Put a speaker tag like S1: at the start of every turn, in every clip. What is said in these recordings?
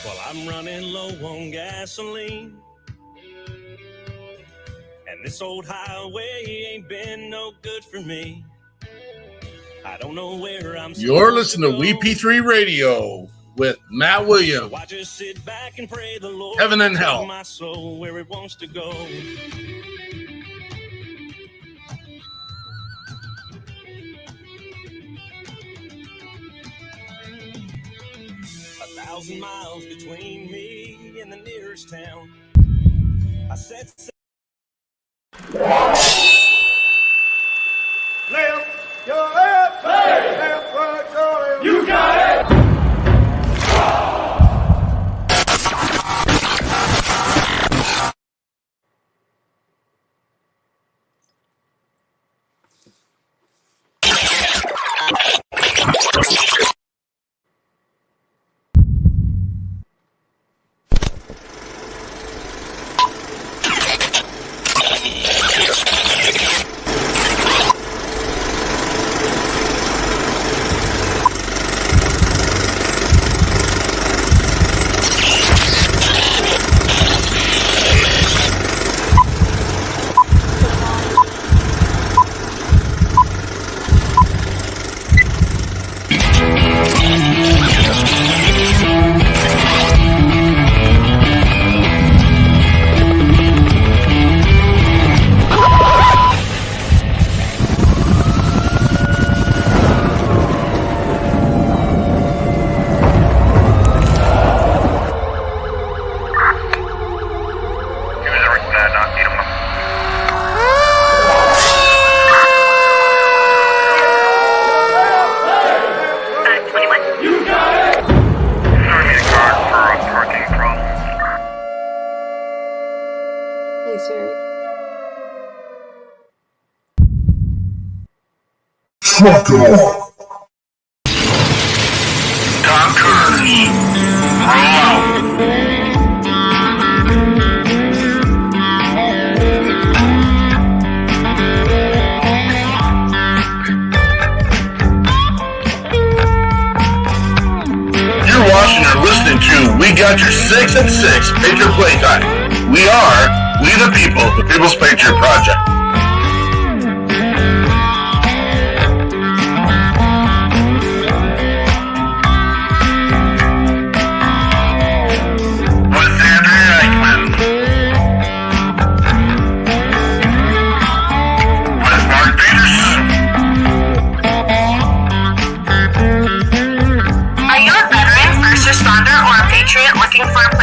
S1: Well, I'm running low on gasoline, and this old highway ain't been no good for me. I don't know where I'm.
S2: You're listening to WeP3 Radio with Matt Williams.
S1: So I just sit back and pray the Lord
S2: Heaven and hell.
S1: my soul where it wants to go. 1,000 miles between me and the nearest town. I said,
S3: left, your left, hey. Left, right, your left. You got it.
S2: Trucker.
S4: Doctors, roll out. You're watching or listening to We Got Your 6 at 6 Patriot Playtime. We the people, the People's Patriot Project.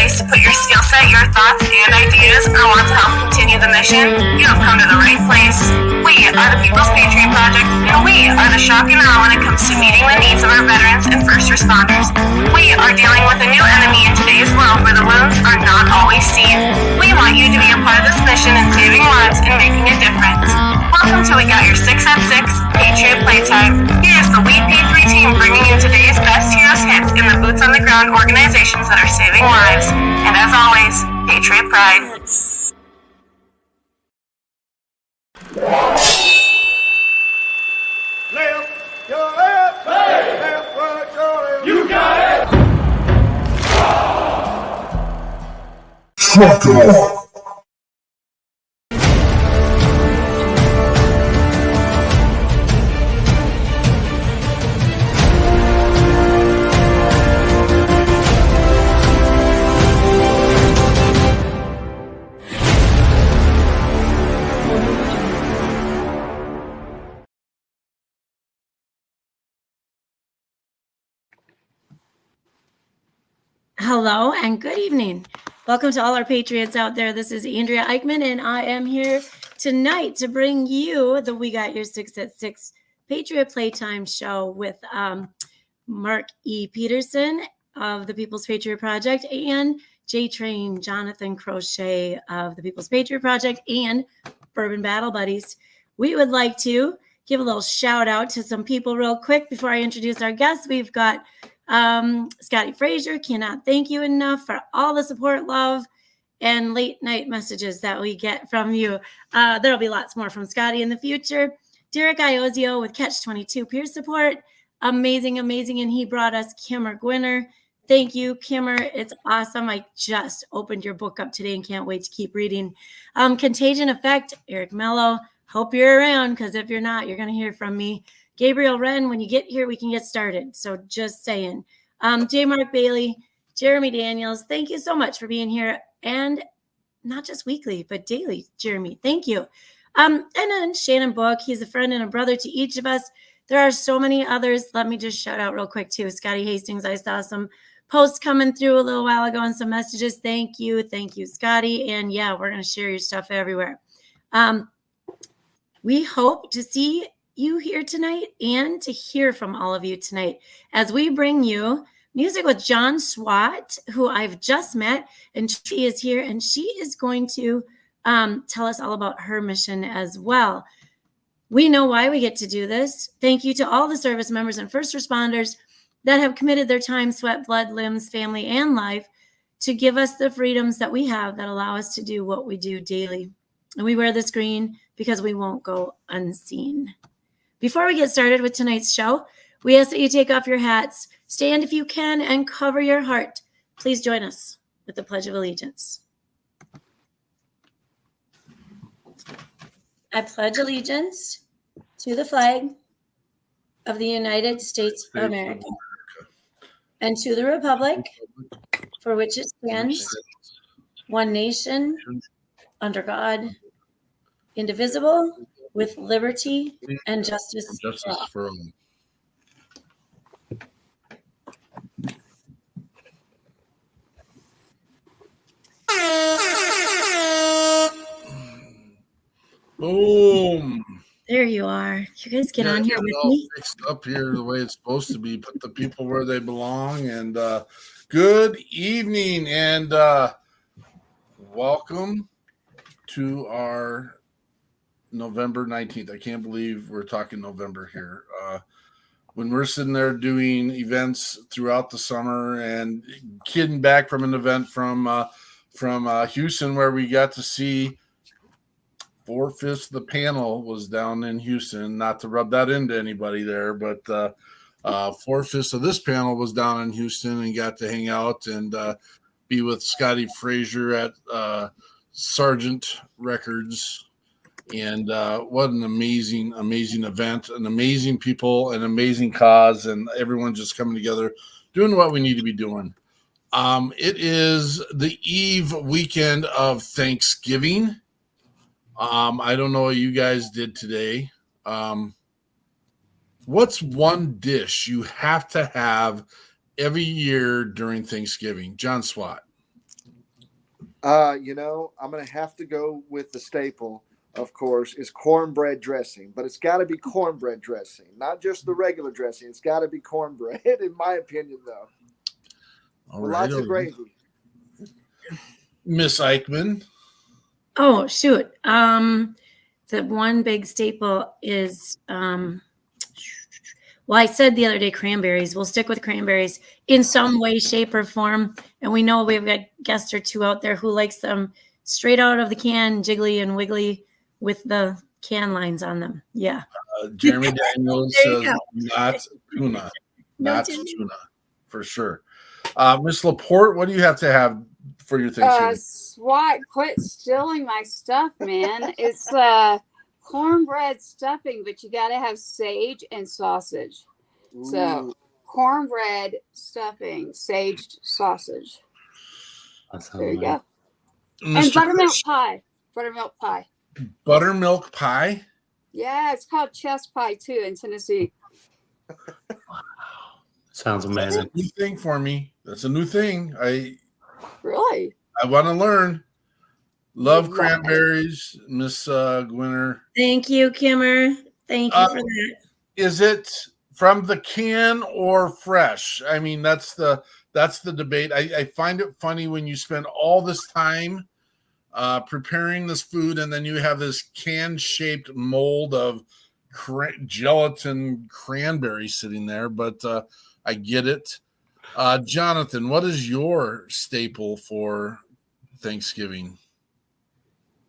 S5: To put your skill set, your thoughts, and ideas, or want to help continue the mission, you have come to the right place. We are the People's Patriot Project, and we are the shock and awe when it comes to meeting the needs of our veterans and first responders. We are dealing with a new enemy in today's world where the wounds are not always seen. We want you to be a part of this mission in saving lives and making a difference. Welcome to We Got Your 6 at 6 Patriot Playtime. Here's the WeP3 team bringing you today's best heroes hits in the boots on the ground organizations that are saving lives. And as always, Patriot Pride.
S3: Left, your left, hey. Left, right, your left. You got it.
S2: Trucker.
S6: Hello and good evening. Welcome to all our Patriots out there. This is Andrea Eichmann, and I am here tonight to bring you the We Got Your 6 at 6 Patriot Playtime show with Mark E. Peterson of the People's Patriot Project and J-Train Jonathan Crochet of the People's Patriot Project and Bourbon Battle Buddies. We would like to give a little shout out to some people real quick before I introduce our guests. We've got Scotty Frazier, cannot thank you enough for all the support, love, and late night messages that we get from you. There'll be lots more from Scotty in the future. Derek Iozio with Catch 22 peer support. Amazing. And he brought us Kim Gwinner, Thank you, Kimmer. It's awesome. I just opened your book up today and can't wait to keep reading. Contagion Effect, Eric Mello. Hope you're around, because if you're not, you're going to hear from me. Gabriel Wren, when you get here, we can get started. So just saying. J. Mark Bailey, Jeremy Daniels, thank you so much for being here. And not just weekly, but daily, Jeremy. Thank you. And then Shannon Book, he's a friend and a brother to each of us. There are so many others. Let me just shout out real quick, too. Scotty Hastings, I saw some posts coming through a little while ago and some messages. Thank you, Scotty. And yeah, we're going to share your stuff everywhere. We hope to see you here tonight and to hear from all of you tonight as we bring you music with John Swat, who I've just met, and she is here, and she is going to tell us all about her mission as well. We know why we get to do this. Thank you to all the service members and first responders that have committed their time, sweat, blood, limbs, family, and life to give us the freedoms that we have that allow us to do what we do daily. And we wear this green because we won't go unseen. Before we get started with tonight's show, we ask that you take off your hats, stand if you can, and cover your heart. Please join us with the Pledge of Allegiance. I pledge allegiance to the flag of the United States of America and to the republic for which it stands, one nation, under God, indivisible, with liberty and justice for all.
S2: Boom.
S6: There you are. You guys get on here with me.
S2: Fixed up here the way it's supposed to be. Put the people where they belong. And good evening and welcome to our November 19th. I can't believe we're talking November here. When we're sitting there doing events throughout the summer and kidding back from an event from Houston where we got to see 4/5 of the panel was down in Houston. Not to rub that into anybody there, but 4/5 of this panel was down in Houston and got to hang out and be with Scotty Frazier at Sargent Records. And what an amazing event, an amazing people, an amazing cause, and everyone just coming together, doing what we need to be doing. It is the eve weekend of Thanksgiving. I don't know what you guys did today. What's one dish you have to have every year during Thanksgiving? John Swat.
S7: I'm going to have to go with the staple, of course, is cornbread dressing. But it's got to be cornbread dressing, not just the regular dressing. It's got to be cornbread, in my opinion, though. Lots of gravy.
S2: Miss Eichmann.
S6: Oh, shoot. The one big staple is, well, I said the other day cranberries. We'll stick with cranberries in some way, shape, or form. And we know we've got guests or two out there who likes them straight out of the can, jiggly and wiggly with the can lines on them. Yeah.
S2: Jeremy Daniels says not tuna. Not tuna, for sure. Miss LaPorte, what do you have to have for your Thanksgiving?
S8: Swat, quit stealing my stuff, man. It's cornbread stuffing, but you got to have sage and sausage. Ooh. So cornbread stuffing, saged sausage. There you go. And buttermilk pie. Buttermilk pie.
S2: Buttermilk pie?
S8: Yeah, it's called chess pie too in Tennessee.
S9: Sounds amazing.
S2: That's a new thing for me. That's a new thing.
S8: Really?
S2: I want to learn. Love cranberries, Miss Gwinner.
S6: Thank you, Kimmer. Thank you for that.
S2: Is it from the can or fresh? I mean, that's the debate. I find it funny when you spend all this time preparing this food and then you have this can-shaped mold of gelatin cranberry sitting there, but I get it. Jonathan, what is your staple for Thanksgiving?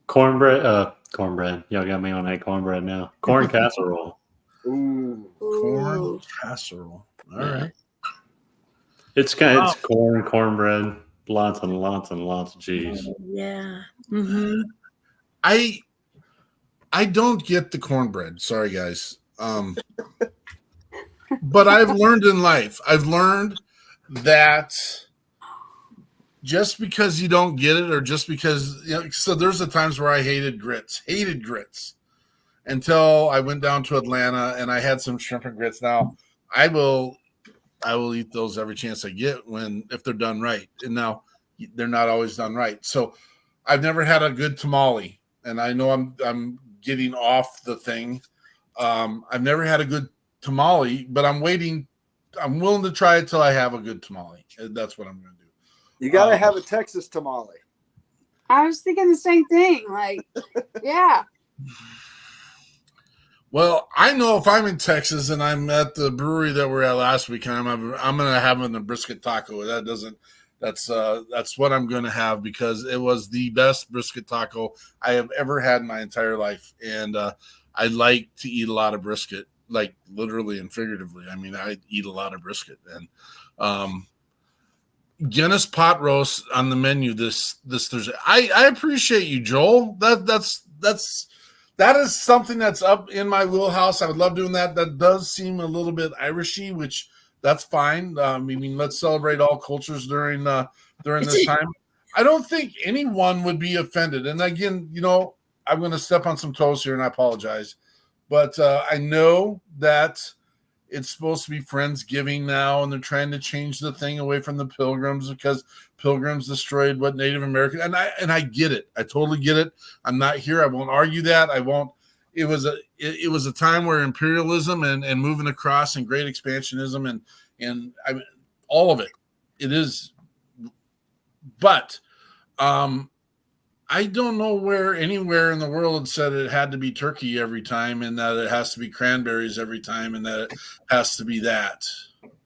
S9: Cornbread. Y'all got me on that cornbread now. Corn casserole.
S2: Ooh, corn casserole. All right.
S9: It's cornbread, lots and lots and lots of cheese.
S6: Yeah. Mm-hmm.
S2: I don't get the cornbread. Sorry, guys. But I've learned in life. I've learned that just because you don't get it, or just because so there's the times where I hated grits, until I went down to Atlanta and I had some shrimp and grits. Now I will eat those every chance I get if they're done right. And now they're not always done right. So I've never had a good tamale, and I know I'm getting off the thing. I've never had a good tamale, but I'm waiting. I'm willing to try it till I have a good tamale. That's what I'm going to do.
S7: You got to have a Texas tamale.
S8: I was thinking the same thing. Like, yeah.
S2: Well, I know if I'm in Texas and I'm at the brewery that we're at last week, I'm going to have a brisket taco. That's what I'm going to have, because it was the best brisket taco I have ever had in my entire life. And I like to eat a lot of brisket, like literally and figuratively. I mean, I eat a lot of brisket. And Guinness pot roast on the menu this Thursday. I appreciate you, Joel. That is something that's up in my wheelhouse. I would love doing that. That does seem a little bit Irishy, which that's fine. I mean, let's celebrate all cultures during this time. I don't think anyone would be offended. And again, I'm going to step on some toes here, and I apologize. But I know that it's supposed to be Friendsgiving now, and they're trying to change the thing away from the Pilgrims because Pilgrims destroyed what Native American. And I get it. I totally get it. I'm not here. I won't argue that. I won't. It was a time where imperialism and moving across and great expansionism and I mean, all of it is. But I don't know where anywhere in the world it said it had to be turkey every time, and that it has to be cranberries every time, and that it has to be that.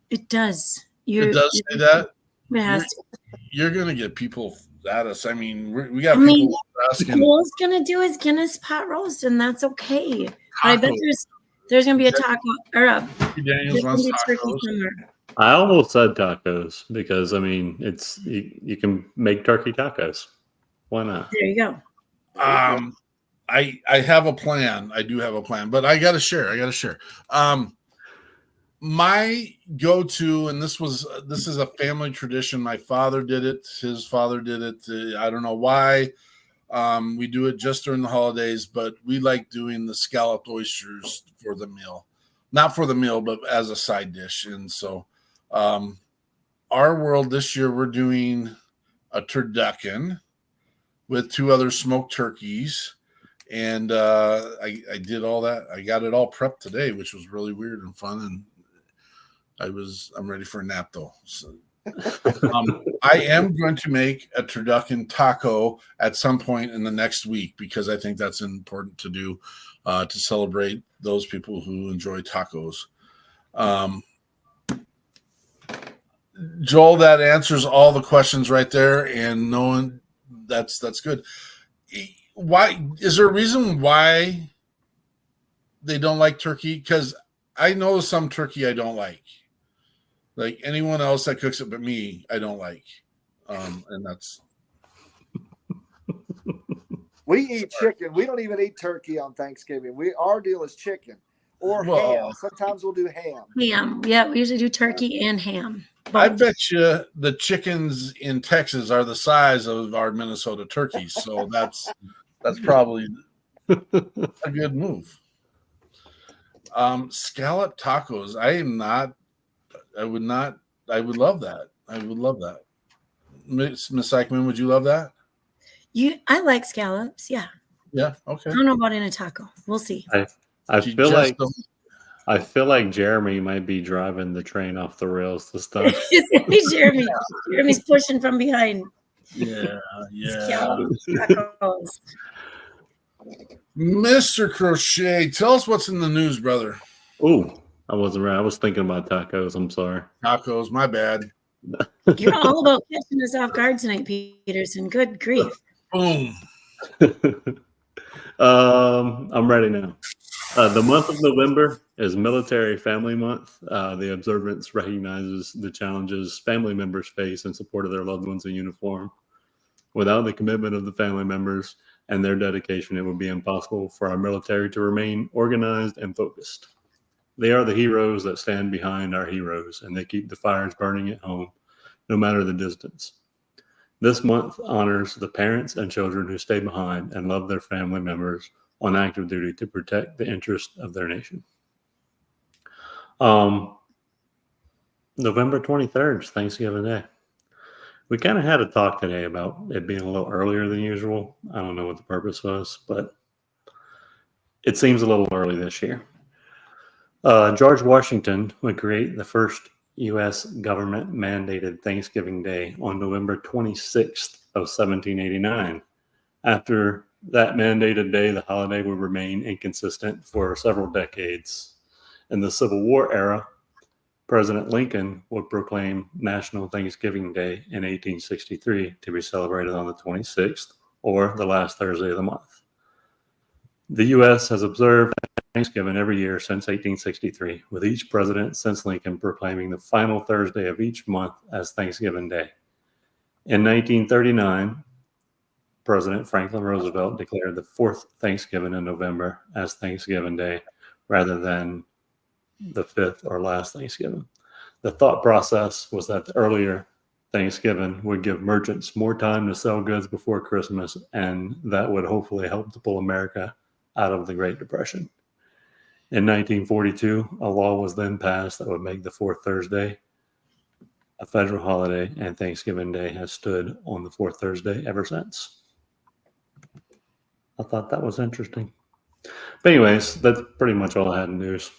S6: It does.
S2: It does say that?
S6: It has to.
S2: You're going to get people at us. I mean, we got people asking.
S6: All it's going to do is Guinness pot roast, and that's okay. But I bet there's going to be a taco or a
S2: Daniels wants tacos.
S9: I almost said tacos because, I mean, you can make turkey tacos. Why not?
S6: There you go.
S2: I have a plan. I do have a plan, but I got to share. My go-to, and this is a family tradition. My father did it. His father did it. I don't know why. We do it just during the holidays, but we like doing the scalloped oysters for the meal. Not for the meal, but as a side dish. And so our world this year, we're doing a turducken with 2 other smoked turkeys. And I did all that. I got it all prepped today, which was really weird and fun. And I'm ready for a nap though. So, I am going to make a turducken taco at some point in the next week, because I think that's important to do to celebrate those people who enjoy tacos. Joel, that answers all the questions right there, and knowing that's good. Why is there a reason why they don't like turkey? Because I know some turkey I don't like. Like anyone else that cooks it but me, I don't like. And that's.
S7: We eat chicken. We don't even eat turkey on Thanksgiving. Our deal is chicken or ham. Sometimes we'll do ham.
S6: Ham. Yeah, we usually do turkey and ham.
S2: I bet you the chickens in Texas are the size of our Minnesota turkeys. So that's probably a good move. Scallop tacos. I would love that. I would love that. Miss Eichmann, would you love that?
S6: I like scallops. Yeah.
S2: Yeah. Okay.
S6: I don't know about in a taco. We'll see.
S9: I feel like Jeremy might be driving the train off the rails this time.
S6: Jeremy's pushing from behind.
S2: Yeah.
S6: Scallops, tacos.
S2: Mr. Crochet, tell us what's in the news, brother.
S9: Oh, I wasn't right. I was thinking about tacos. I'm sorry.
S2: Tacos, my bad.
S6: You're all about catching us off guard tonight, Peterson. Good grief.
S2: Boom.
S9: I'm ready now. The month of November is Military Family Month. The observance recognizes the challenges family members face in support of their loved ones in uniform. Without the commitment of the family members and their dedication, it would be impossible for our military to remain organized and focused. They are the heroes that stand behind our heroes, and they keep the fires burning at home, no matter the distance. This month honors the parents and children who stay behind and love their family members on active duty to protect the interests of their nation. November 23rd is Thanksgiving Day. We kind of had a talk today about it being a little earlier than usual. I don't know what the purpose was, but it seems a little early this year. George Washington would create the first U.S. government-mandated Thanksgiving Day on November 26th of 1789. After that mandated day, the holiday would remain inconsistent for several decades. In the Civil War era, President Lincoln would proclaim National Thanksgiving Day in 1863 to be celebrated on the 26th, or the last Thursday of the month. The U.S. has observed Thanksgiving every year since 1863, with each president since Lincoln proclaiming the final Thursday of each month as Thanksgiving Day. In 1939, President Franklin Roosevelt declared the fourth Thanksgiving in November as Thanksgiving Day rather than the fifth or last Thanksgiving. The thought process was that the earlier Thanksgiving would give merchants more time to sell goods before Christmas, and that would hopefully help to pull America out of the Great Depression. In 1942, a law was then passed that would make the fourth Thursday a federal holiday, and Thanksgiving Day has stood on the fourth Thursday ever since. I thought that was interesting. But anyways, that's pretty much all I had in news.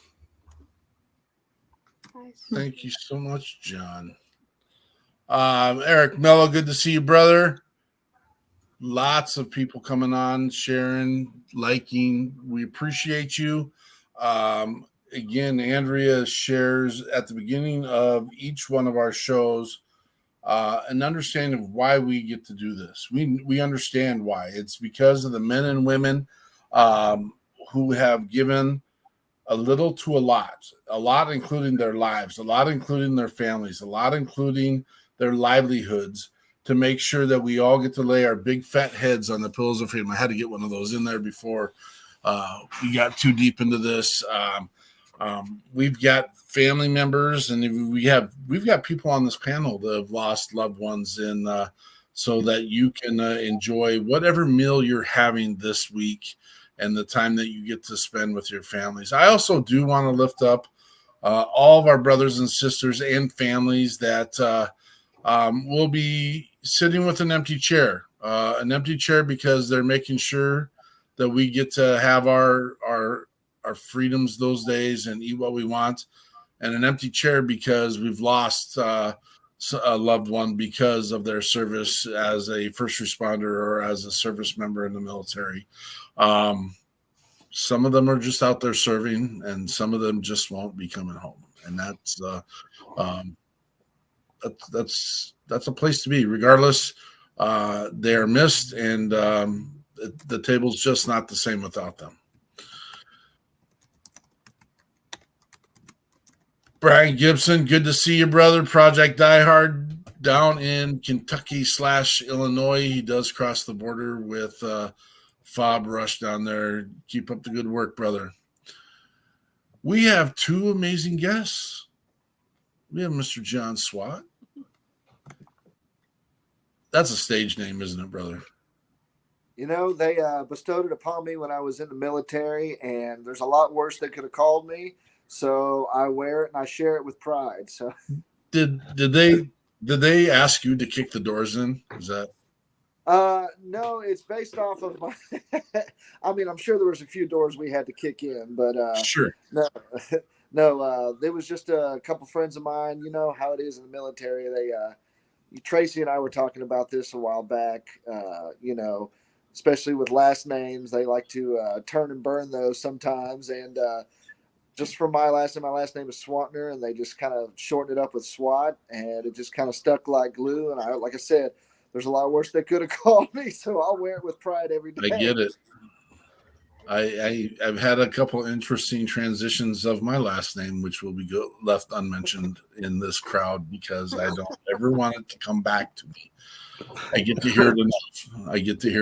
S2: Thank you so much, John. Eric Mello, good to see you, brother. Lots of people coming on, sharing, liking. We appreciate you. Again, Andrea shares at the beginning of each one of our shows an understanding of why we get to do this. We understand why. It's because of the men and women who have given a little to a lot including their lives, a lot including their families, a lot including their livelihoods, to make sure that we all get to lay our big fat heads on the pillows of freedom. I had to get one of those in there before we got too deep into this. We've got family members, and we've got people on this panel that have lost loved ones, and so that you can enjoy whatever meal you're having this week and the time that you get to spend with your families. I also do want to lift up all of our brothers and sisters and families that will be sitting with an empty chair because they're making sure that we get to have our freedoms those days and eat what we want, and an empty chair because we've lost a loved one because of their service as a first responder or as a service member in the military. Some of them are just out there serving, and some of them just won't be coming home, and that's a place to be. Regardless, they are missed, and the table's just not the same without them. Brian Gibson, good to see you, brother. Project Diehard down in Kentucky/Illinois. He does cross the border with Fob Rush down there. Keep up the good work, brother. We have two amazing guests. We have Mr. John Swat. That's a stage name, isn't it, brother?
S7: You know, they bestowed it upon me when I was in the military, and there's a lot worse they could have called me. So I wear it and I share it with pride. So
S2: did they ask you to kick the doors in? Is that?
S7: No, it's based off of my. I mean, I'm sure there was a few doors we had to kick in, but
S2: sure.
S7: No. There was just a couple friends of mine. You know how it is in the military. Tracy and I were talking about this a while back. You know, especially with last names, they like to turn and burn those sometimes, and. Just from my last name is Swatner, and they just kind of shortened it up with Swat, and it just kind of stuck like glue. And like I said, there's a lot worse they could have called me, so I'll wear it with pride every day.
S2: I get it. I've had a couple interesting transitions of my last name, which will be left unmentioned in this crowd because I don't ever want it to come back to me. I get to hear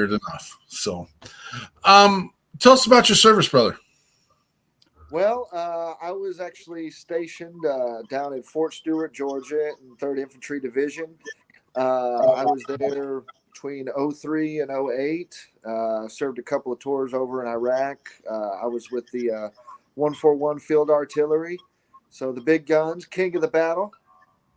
S2: it enough. So, tell us about your service, brother.
S7: Well, I was actually stationed down in Fort Stewart, Georgia, in 3rd Infantry Division. I was there between 03 and 08. Served a couple of tours over in Iraq. I was with the 141 Field Artillery. So the big guns, king of the battle,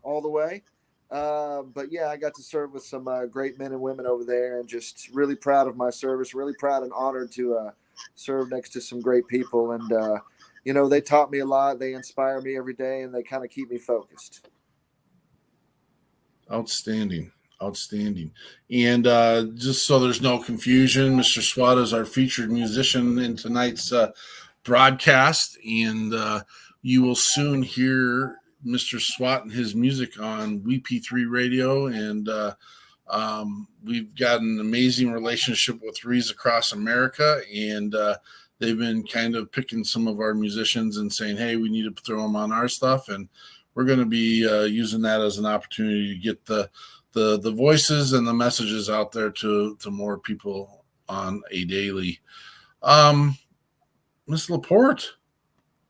S7: all the way. But yeah, I got to serve with some great men and women over there, and just really proud of my service, really proud and honored to serve next to some great people. And, you know, they taught me a lot. They inspire me every day, and they kind of keep me focused.
S2: Outstanding. And just so there's no confusion, Mr. Swat is our featured musician in tonight's broadcast, and you will soon hear Mr. Swat and his music on WP3 Radio, and we've got an amazing relationship with Rees across America, and they've been kind of picking some of our musicians and saying, hey, we need to throw them on our stuff, and we're going to be using that as an opportunity to get the voices and the messages out there to more people on a daily. Miss LaPorte.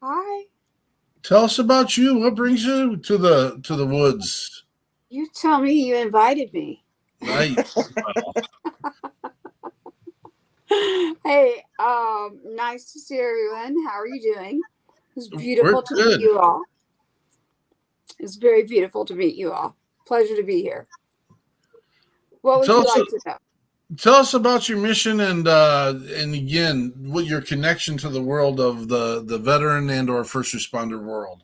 S8: Hi.
S2: Tell us about you. What brings you to the woods?
S8: You tell me. You invited me. Hey, nice to see everyone. How are you doing? It's beautiful to meet you all. It's very beautiful to meet you all. Pleasure to be here. What would you like to know?
S2: Tell us about your mission and again, what your connection to the world of the veteran and or first responder world.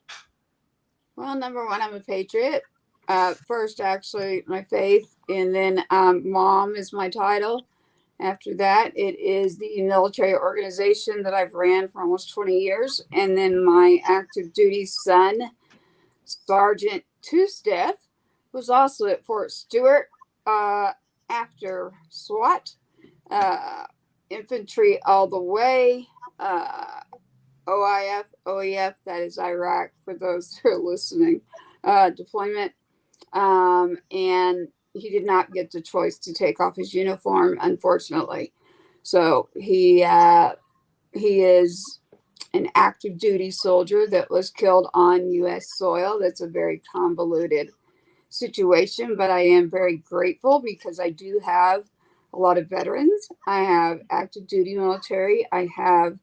S8: Well, number one, I'm a patriot. First, actually, my faith, and then mom is my title. After that, it is the military organization that I've ran for almost 20 years. And then my active duty son, Sergeant Two-Step, was also at Fort Stewart after SWAT, infantry all the way, OEF, that is Iraq for those who are listening, deployment. And he did not get the choice to take off his uniform, unfortunately. So he is an active duty soldier that was killed on U.S. soil. That's a very convoluted situation, but I am very grateful because I do have a lot of veterans. I have active duty military. I have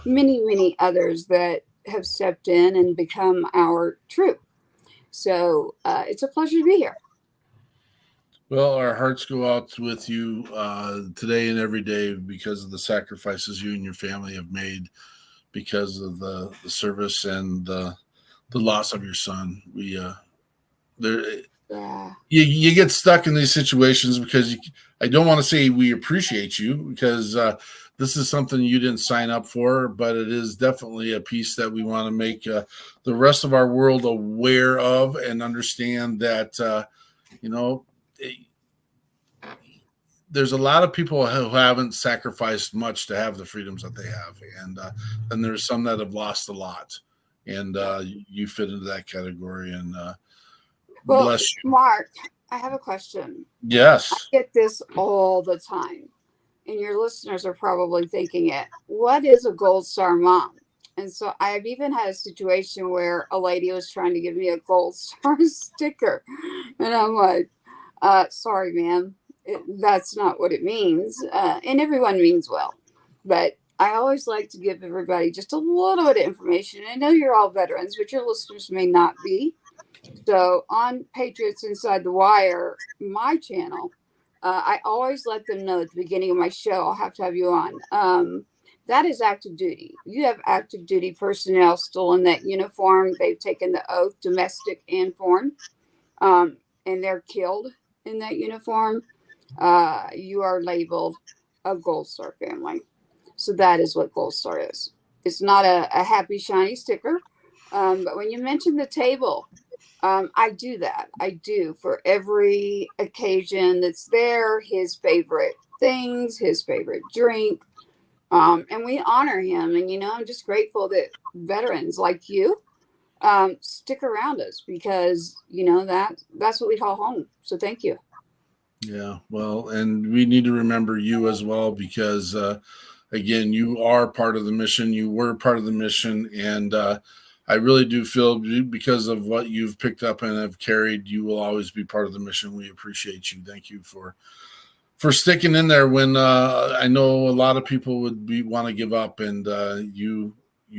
S8: many others that have stepped in and become our troop. So it's a pleasure to be here.
S2: Well, our hearts go out with you today and every day because of the sacrifices you and your family have made because of the service and the loss of your son. You get stuck in these situations because I don't want to say we appreciate you because this is something you didn't sign up for, but it is definitely a piece that we want to make the rest of our world aware of and understand that, there's a lot of people who haven't sacrificed much to have the freedoms that they have. And there's some that have lost a lot. And you fit into that category. And
S8: well,
S2: bless you.
S8: Mark, I have a question.
S2: Yes.
S8: I get this all the time. And your listeners are probably thinking it. What is a Gold Star mom? And so I've even had a situation where a lady was trying to give me a Gold Star sticker. And I'm like, sorry, ma'am. That's not what it means. And everyone means well. But I always like to give everybody just a little bit of information. I know you're all veterans, but your listeners may not be. So on Patriots Inside the Wire, my channel, I always let them know at the beginning of my show, I'll have to have you on. That is active duty. You have active duty personnel still in that uniform. They've taken the oath, domestic and foreign, and they're killed in that uniform. You are labeled a Gold Star family. So that is what Gold Star is. It's not a happy, shiny sticker. But when you mention the table, I do that. I do for every occasion that's there, his favorite things, his favorite drink, And we honor him. And, I'm just grateful that veterans like you stick around us because, that's what we call home. So thank you.
S2: Yeah, well, and we need to remember you as well because, again, you are part of the mission. You were part of the mission. And I really do feel because of what you've picked up and have carried, you will always be part of the mission. We appreciate you. Thank you for sticking in there when I know a lot of people would want to give up, and you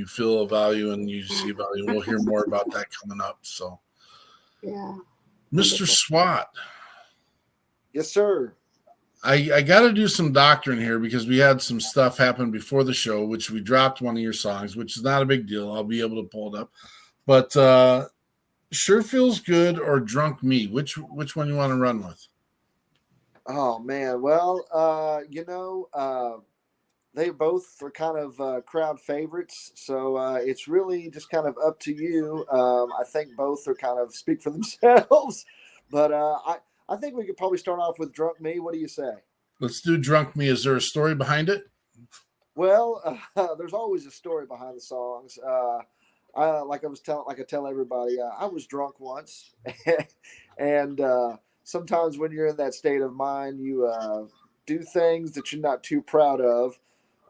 S2: feel a value and you see a value. We'll hear more about that coming up. So,
S8: yeah,
S2: Mr. Swat.
S7: Yes, sir.
S2: I got to do some doctoring here because we had some stuff happen before the show, which we dropped one of your songs, which is not a big deal. I'll be able to pull it up. But Sure Feels Good or Drunk Me? Which one you want to run with?
S7: Oh, man. Well, they both are kind of crowd favorites. So it's really just kind of up to you. I think both are kind of speak for themselves. But I think we could probably start off with Drunk Me. What do you say?
S2: Let's do Drunk Me. Is there a story behind it?
S7: Well, there's always a story behind the songs. Like I tell everybody, I was drunk once, and sometimes when you're in that state of mind, you do things that you're not too proud of.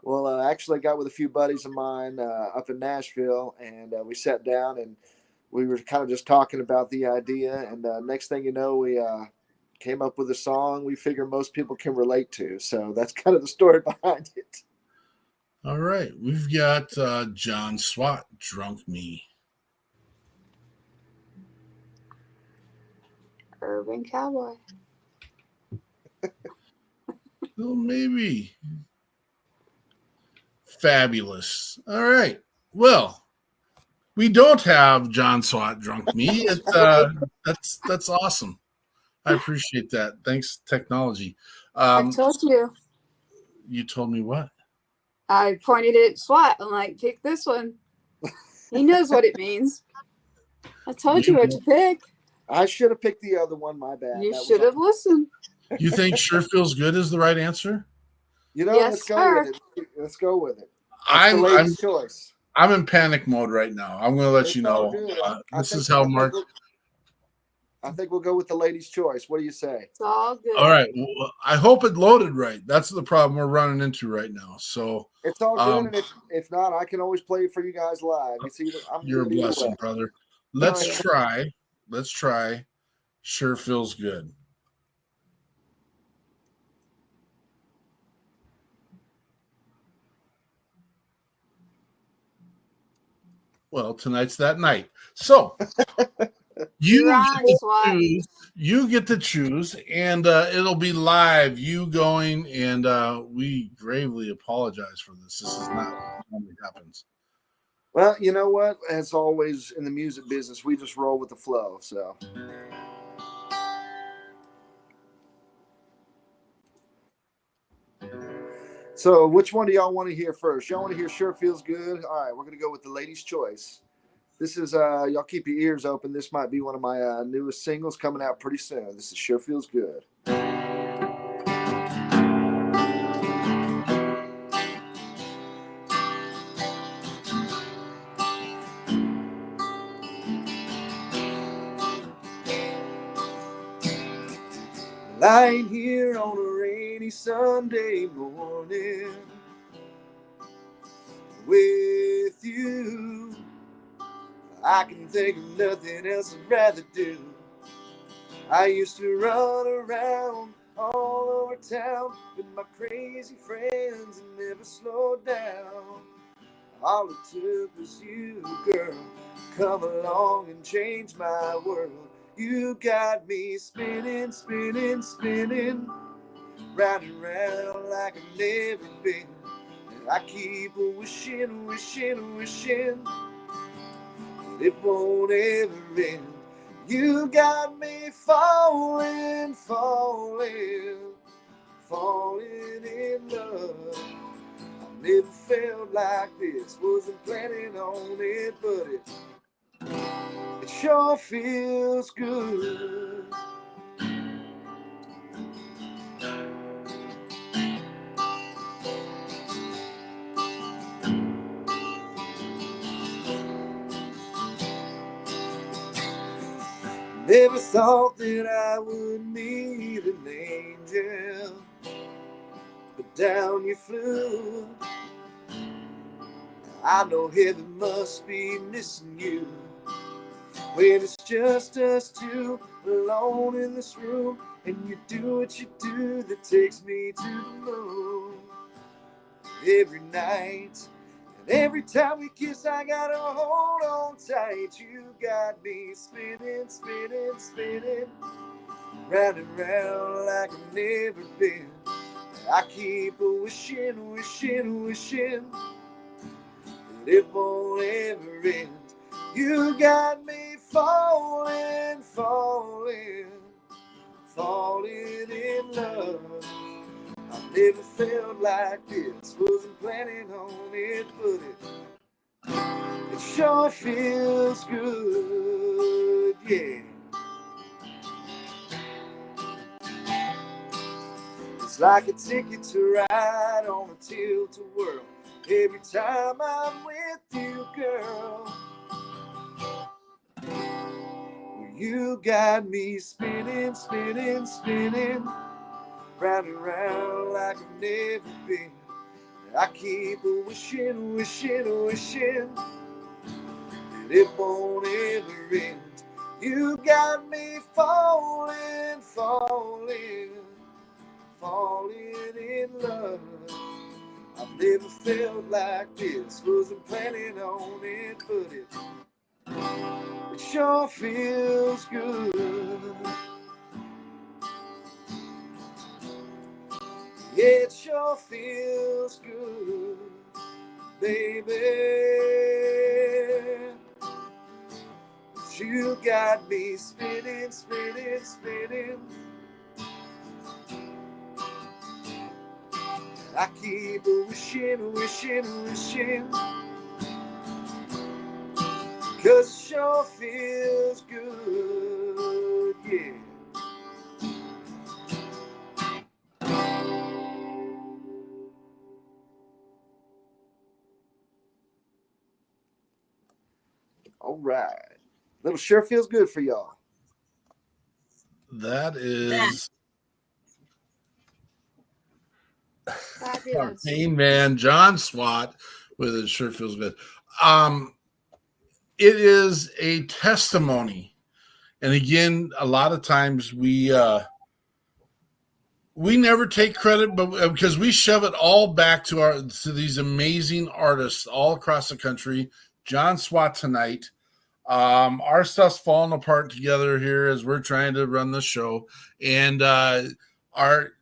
S7: Well, I actually got with a few buddies of mine up in Nashville, and we sat down and we were kind of just talking about the idea. And next thing you know, we came up with a song we figure most people can relate to. So that's kind of the story behind it.
S2: All right. We've got John Swat, Drunk Me.
S8: Urban Cowboy.
S2: Well, maybe. Fabulous. All right. Well, we don't have John Swat, Drunk Me. That's awesome. I appreciate that. Thanks, technology.
S8: I told you.
S2: You told me what?
S8: I pointed at SWAT. I'm like, pick this one. He knows what it means. I told you what to pick.
S7: I should have picked the other one. My bad.
S8: You should have listened.
S2: You think Sure Feels Good is the right answer?
S7: Let's go with it. Let's go with it.
S2: I'm
S7: the ladies' choice.
S2: I'm in panic mode right now. I'm going to let you know. This is how Mark.
S7: I think we'll go with the ladies' choice. What do you say?
S8: It's all good.
S2: All right. Well, I hope it loaded right. That's the problem we're running into right now. So
S7: it's all good. And if not, I can always play it for you guys live.
S2: You're a blessing, brother. Let's try. Sure Feels Good. Well, tonight's that night. So you get to choose, and it'll be live. You going, and we gravely apologize for this. This is not what happens.
S7: Well, you know what? As always in the music business, we just roll with the flow. So which one do y'all want to hear first? Y'all want to hear Sure Feels Good? All right, we're going to go with the ladies' choice. This is, y'all keep your ears open. This might be one of my newest singles coming out pretty soon. This is Sure Feels Good. Lying here on a rainy Sunday morning with you, I can think of nothing else I'd rather do. I used to run around all over town with my crazy friends and never slowed down. All it took was you, girl, come along and change my world. You got me spinning, spinning, spinning, round and round like I've never been. And I keep wishing, wishing, wishing it won't ever end. You got me falling, falling, falling in love. I never felt like this, wasn't planning on it, but it sure feels good. Never thought that I would meet an angel, but down you flew. I know heaven must be missing you when it's just us two alone in this room, and you do what you do that takes me to the moon. Every night and every time we kiss, I gotta hold on tight. You got me spinning, spinning, spinning, round and round like I've never been. I keep wishing, wishing, wishing that it won't ever end. You got me falling, falling, falling in love. I've never felt like this, wasn't planning on it, but it sure feels good, yeah. It's like a ticket to ride on a tilt-a-whirl every time I'm with you, girl. You got me spinning, spinning, spinning, round and round like I've never been. I keep wishing, wishing, wishing that it won't ever end. You got me falling, falling, falling in love. I've never felt like this, wasn't planning on it, but it sure feels good. Yeah, it sure feels good, baby. You got me spinning, spinning, spinning. I keep wishing, wishing, wishing, 'cause it sure feels good, yeah. All right. Little sure feels good for y'all.
S2: That is our main man, John Swat, with It Sure Feels Good. It is a testimony. And again, a lot of times we never take credit, but because we shove it all back to these amazing artists all across the country. John Swat tonight. Our stuff's falling apart together here as we're trying to run the show, and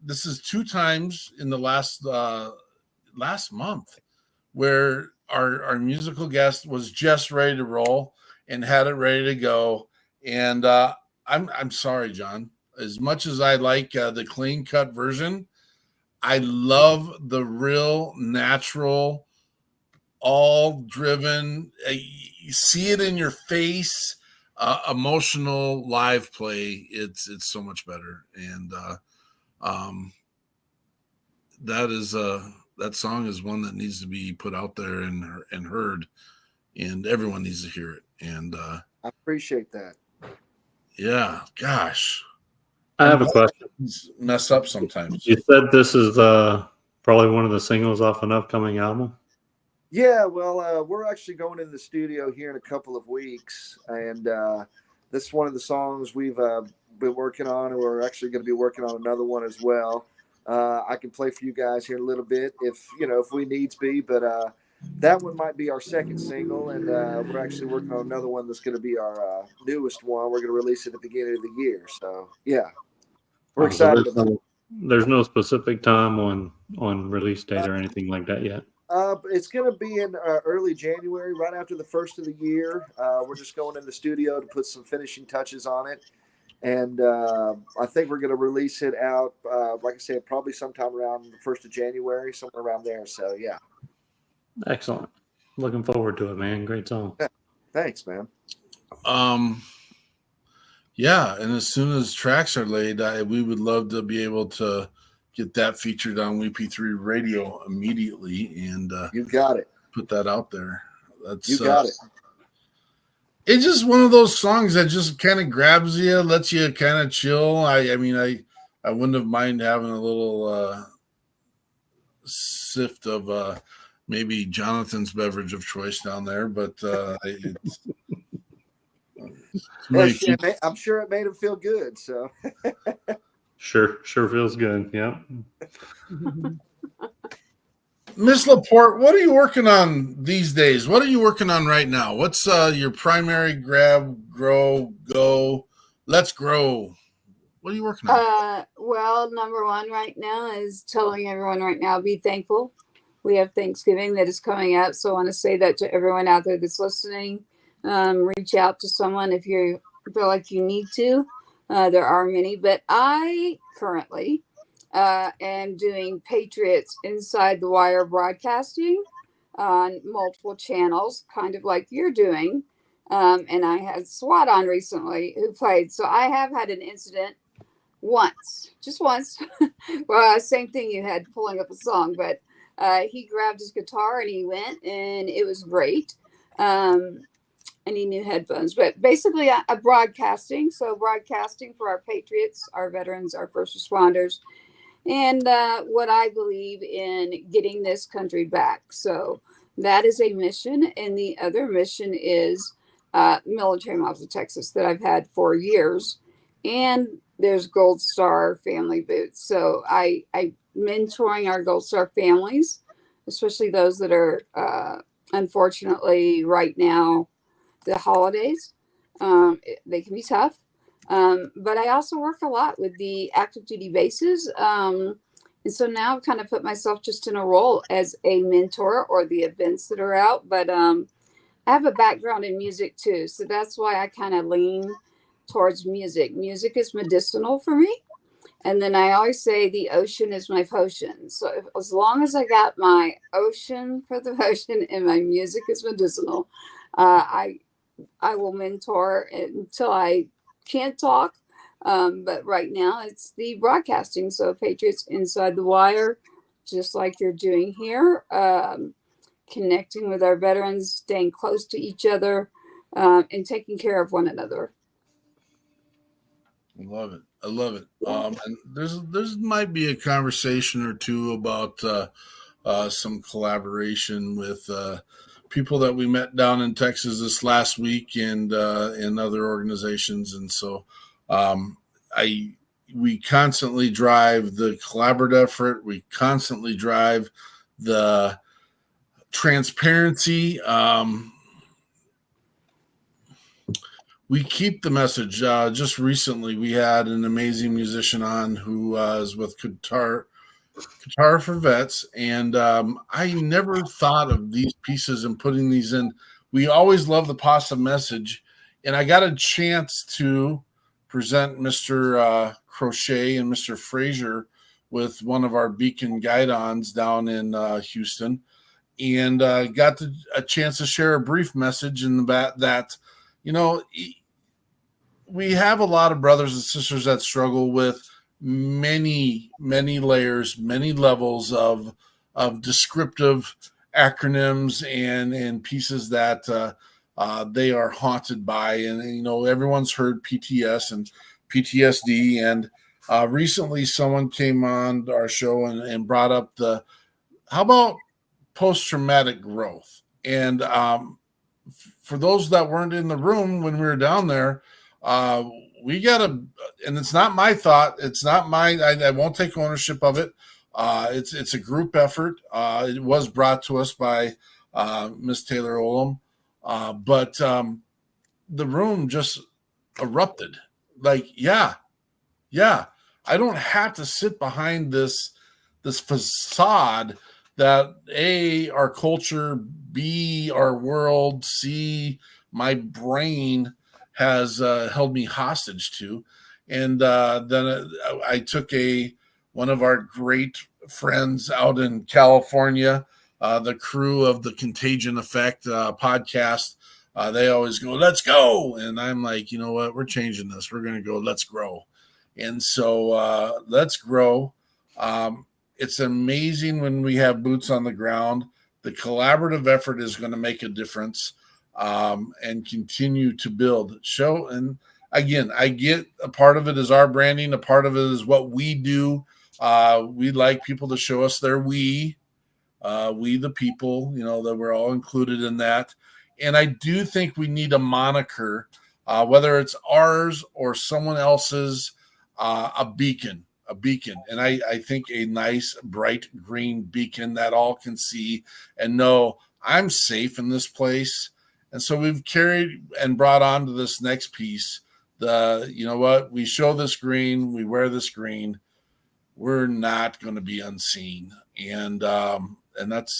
S2: this is 2 times in the last month where our musical guest was just ready to roll and had it ready to go. And I'm sorry, John. As much as I like the clean cut version, I love the real natural, all driven. You see it in your face. Emotional live play. It's so much better. And that song is one that needs to be put out there and heard, and everyone needs to hear it. And
S7: I appreciate that.
S2: Yeah, gosh.
S9: I have a question.
S2: Mess up sometimes.
S9: You said this is probably one of the singles off an upcoming album?
S7: Yeah, well, we're actually going in the studio here in a couple of weeks, and this is one of the songs we've been working on, and we're actually going to be working on another one as well. I can play for you guys here in a little bit if we needs be, but that one might be our second single, and we're actually working on another one that's going to be our newest one. We're going to release it at the beginning of the year, so yeah, we're excited.
S9: There's no specific time on release date or anything like that yet.
S7: It's going to be in early January, right after the first of the year. We're just going in the studio to put some finishing touches on it. And I think we're going to release it out, like I said, probably sometime around the 1st of January, somewhere around there. So, yeah.
S9: Excellent. Looking forward to it, man. Great song.
S7: Yeah. Thanks, man.
S2: Yeah, and as soon as tracks are laid, we would love to be able to get that featured on WP3 Radio immediately, and
S7: you got it.
S2: Put that out there.
S7: You got it.
S2: It's just one of those songs that just kind of grabs you, lets you kind of chill. I mean, I wouldn't have mind having a little sift of maybe Jonathan's beverage of choice down there, but
S7: I'm sure it made him feel good. So
S9: Sure feels good. Yeah.
S2: Miss LaPorte, what are you working on these days? What are you working on right now? What's your primary grab, grow, go? Let's grow. What are you working on?
S8: Well, number one right now is telling everyone right now, be thankful. We have Thanksgiving that is coming up. So I want to say that to everyone out there that's listening. Reach out to someone if you feel like you need to. There are many, but I currently am doing Patriots Inside the Wire broadcasting on multiple channels, kind of like you're doing. And I had Swat on recently who played. So I have had an incident just once. Well, same thing you had pulling up a song, but he grabbed his guitar and he went, and it was great. And he knew headphones, but basically I'm broadcasting. So broadcasting for our Patriots, our veterans, our first responders, and what I believe in getting this country back. So that is a mission. And the other mission is Military Models of Texas that I've had for years. And there's Gold Star family boots. So I mentoring our Gold Star families, especially those that are unfortunately right now, the holidays, they can be tough. But I also work a lot with the active duty bases. And so now I've kind of put myself just in a role as a mentor or the events that are out. But I have a background in music too. So that's why I kind of lean towards music. Music is medicinal for me. And then I always say the ocean is my potion. So as long as I got my ocean for the ocean and my music is medicinal, I will mentor until I can't talk. But right now it's the broadcasting. So Patriots Inside the Wire, just like you're doing here, connecting with our veterans, staying close to each other, and taking care of one another.
S2: I love it. And there's might be a conversation or two about some collaboration with people that we met down in Texas this last week and in other organizations. And so we constantly drive the collaborative effort. We constantly drive the transparency. We keep the message. Just recently, we had an amazing musician on who is with Guitar for Vets, and I never thought of these pieces and putting these in. We always love the positive message, and I got a chance to present Mr. Crochet and Mr. Frazier with one of our Beacon Guidons down in Houston, and got a chance to share a brief message in the that, you know, we have a lot of brothers and sisters that struggle with many layers, many levels of descriptive acronyms and pieces that they are haunted by. And you know, everyone's heard PTS and PTSD. And recently someone came on our show and brought up how about post-traumatic growth? And for those that weren't in the room when we were down there, we gotta, and it's not my thought. It's not mine. I won't take ownership of it. It's a group effort. It was brought to us by Miss Taylor Olam, but the room just erupted. Like, yeah, I don't have to sit behind this facade that A, our culture, B, our world, C, my brain has held me hostage to. And then I took one of our great friends out in California, the crew of the Contagion Effect podcast. They always go, let's go. And I'm like, you know what? We're changing this. We're going to go, let's grow. And so let's grow. It's amazing when we have boots on the ground. The collaborative effort is going to make a difference. and continue to build. Show, and again, I get a part of it is our branding, a part of it is what we do. We like people to show us their we the people, that we're all included in that. And I do think we need a moniker, whether it's ours or someone else's, a beacon. And I think a nice, bright green beacon that all can see and know I'm safe in this place. And so we've carried and brought on to this next piece, we show this green, we wear this green, we're not going to be unseen. And that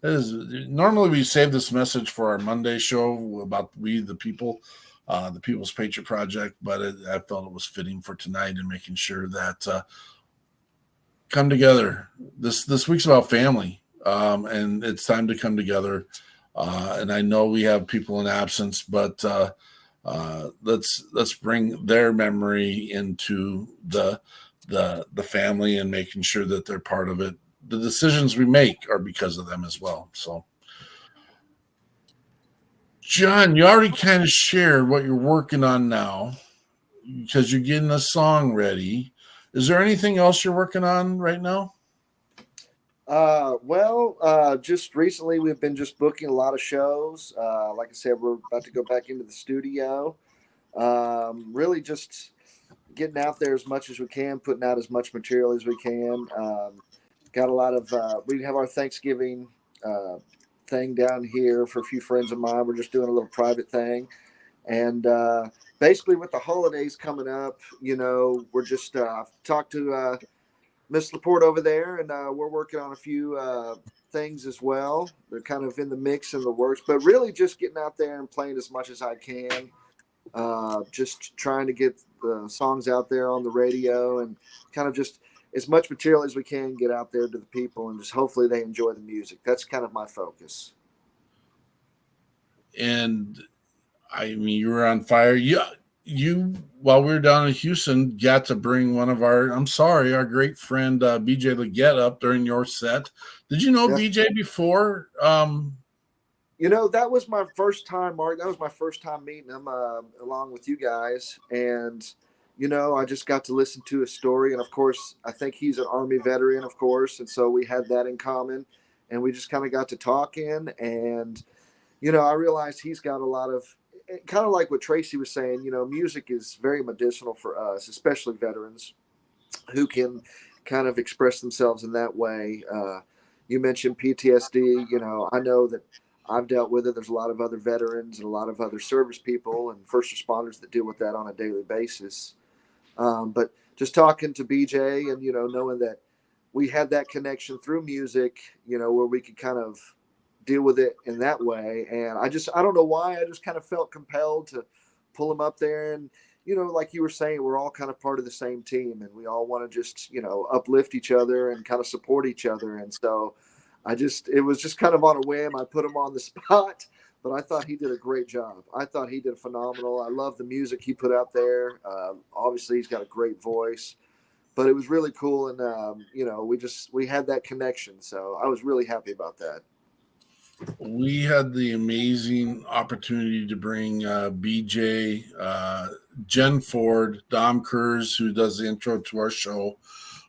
S2: is normally we save this message for our Monday show about we the people, the People's Patriot Project, but I felt it was fitting for tonight and making sure that come together. This week's about family, and it's time to come together. And I know we have people in absence, but let's bring their memory into the family and making sure that they're part of it. The decisions we make are because of them as well. So, John, you already kind of shared what you're working on now because you're getting a song ready. Is there anything else you're working on right now?
S7: Just recently we've been just booking a lot of shows. Like I said, we're about to go back into the studio. Really just getting out there as much as we can, putting out as much material as we can. Got a lot of, we have our Thanksgiving thing down here for a few friends of mine. We're just doing a little private thing. And basically with the holidays coming up, we're just talked to Miss LaPorte over there, and we're working on a few things as well. They're kind of in the mix and the works, but really just getting out there and playing as much as I can. Just trying to get the songs out there on the radio and kind of just as much material as we can get out there to the people and just hopefully they enjoy the music. That's kind of my focus.
S2: And I mean, you were on fire. You while we were down in Houston, got to bring one of our great friend BJ Leggett up during your set. Did you know BJ before?
S7: That was my first time, Mark. That was my first time meeting him along with you guys. And, I just got to listen to his story. And, of course, I think he's an Army veteran, of course. And so we had that in common. And we just kind of got to talking. And, I realized he's got a lot of – kind of like what Tracy was saying, music is very medicinal for us, especially veterans who can kind of express themselves in that way. You mentioned PTSD. I know that I've dealt with it. There's a lot of other veterans and a lot of other service people and first responders that deal with that on a daily basis. But just talking to BJ and, knowing that we had that connection through music, where we could kind of deal with it in that way. And I don't know why, I just kind of felt compelled to pull him up there. And, like you were saying, we're all kind of part of the same team and we all want to just, uplift each other and kind of support each other. And so it was just kind of on a whim. I put him on the spot, but I thought he did a great job. I thought he did phenomenal. I love the music he put out there. Obviously he's got a great voice, but it was really cool. And, we had that connection. So I was really happy about that.
S2: We had the amazing opportunity to bring BJ, Jen Ford, Dom Kurz, who does the intro to our show,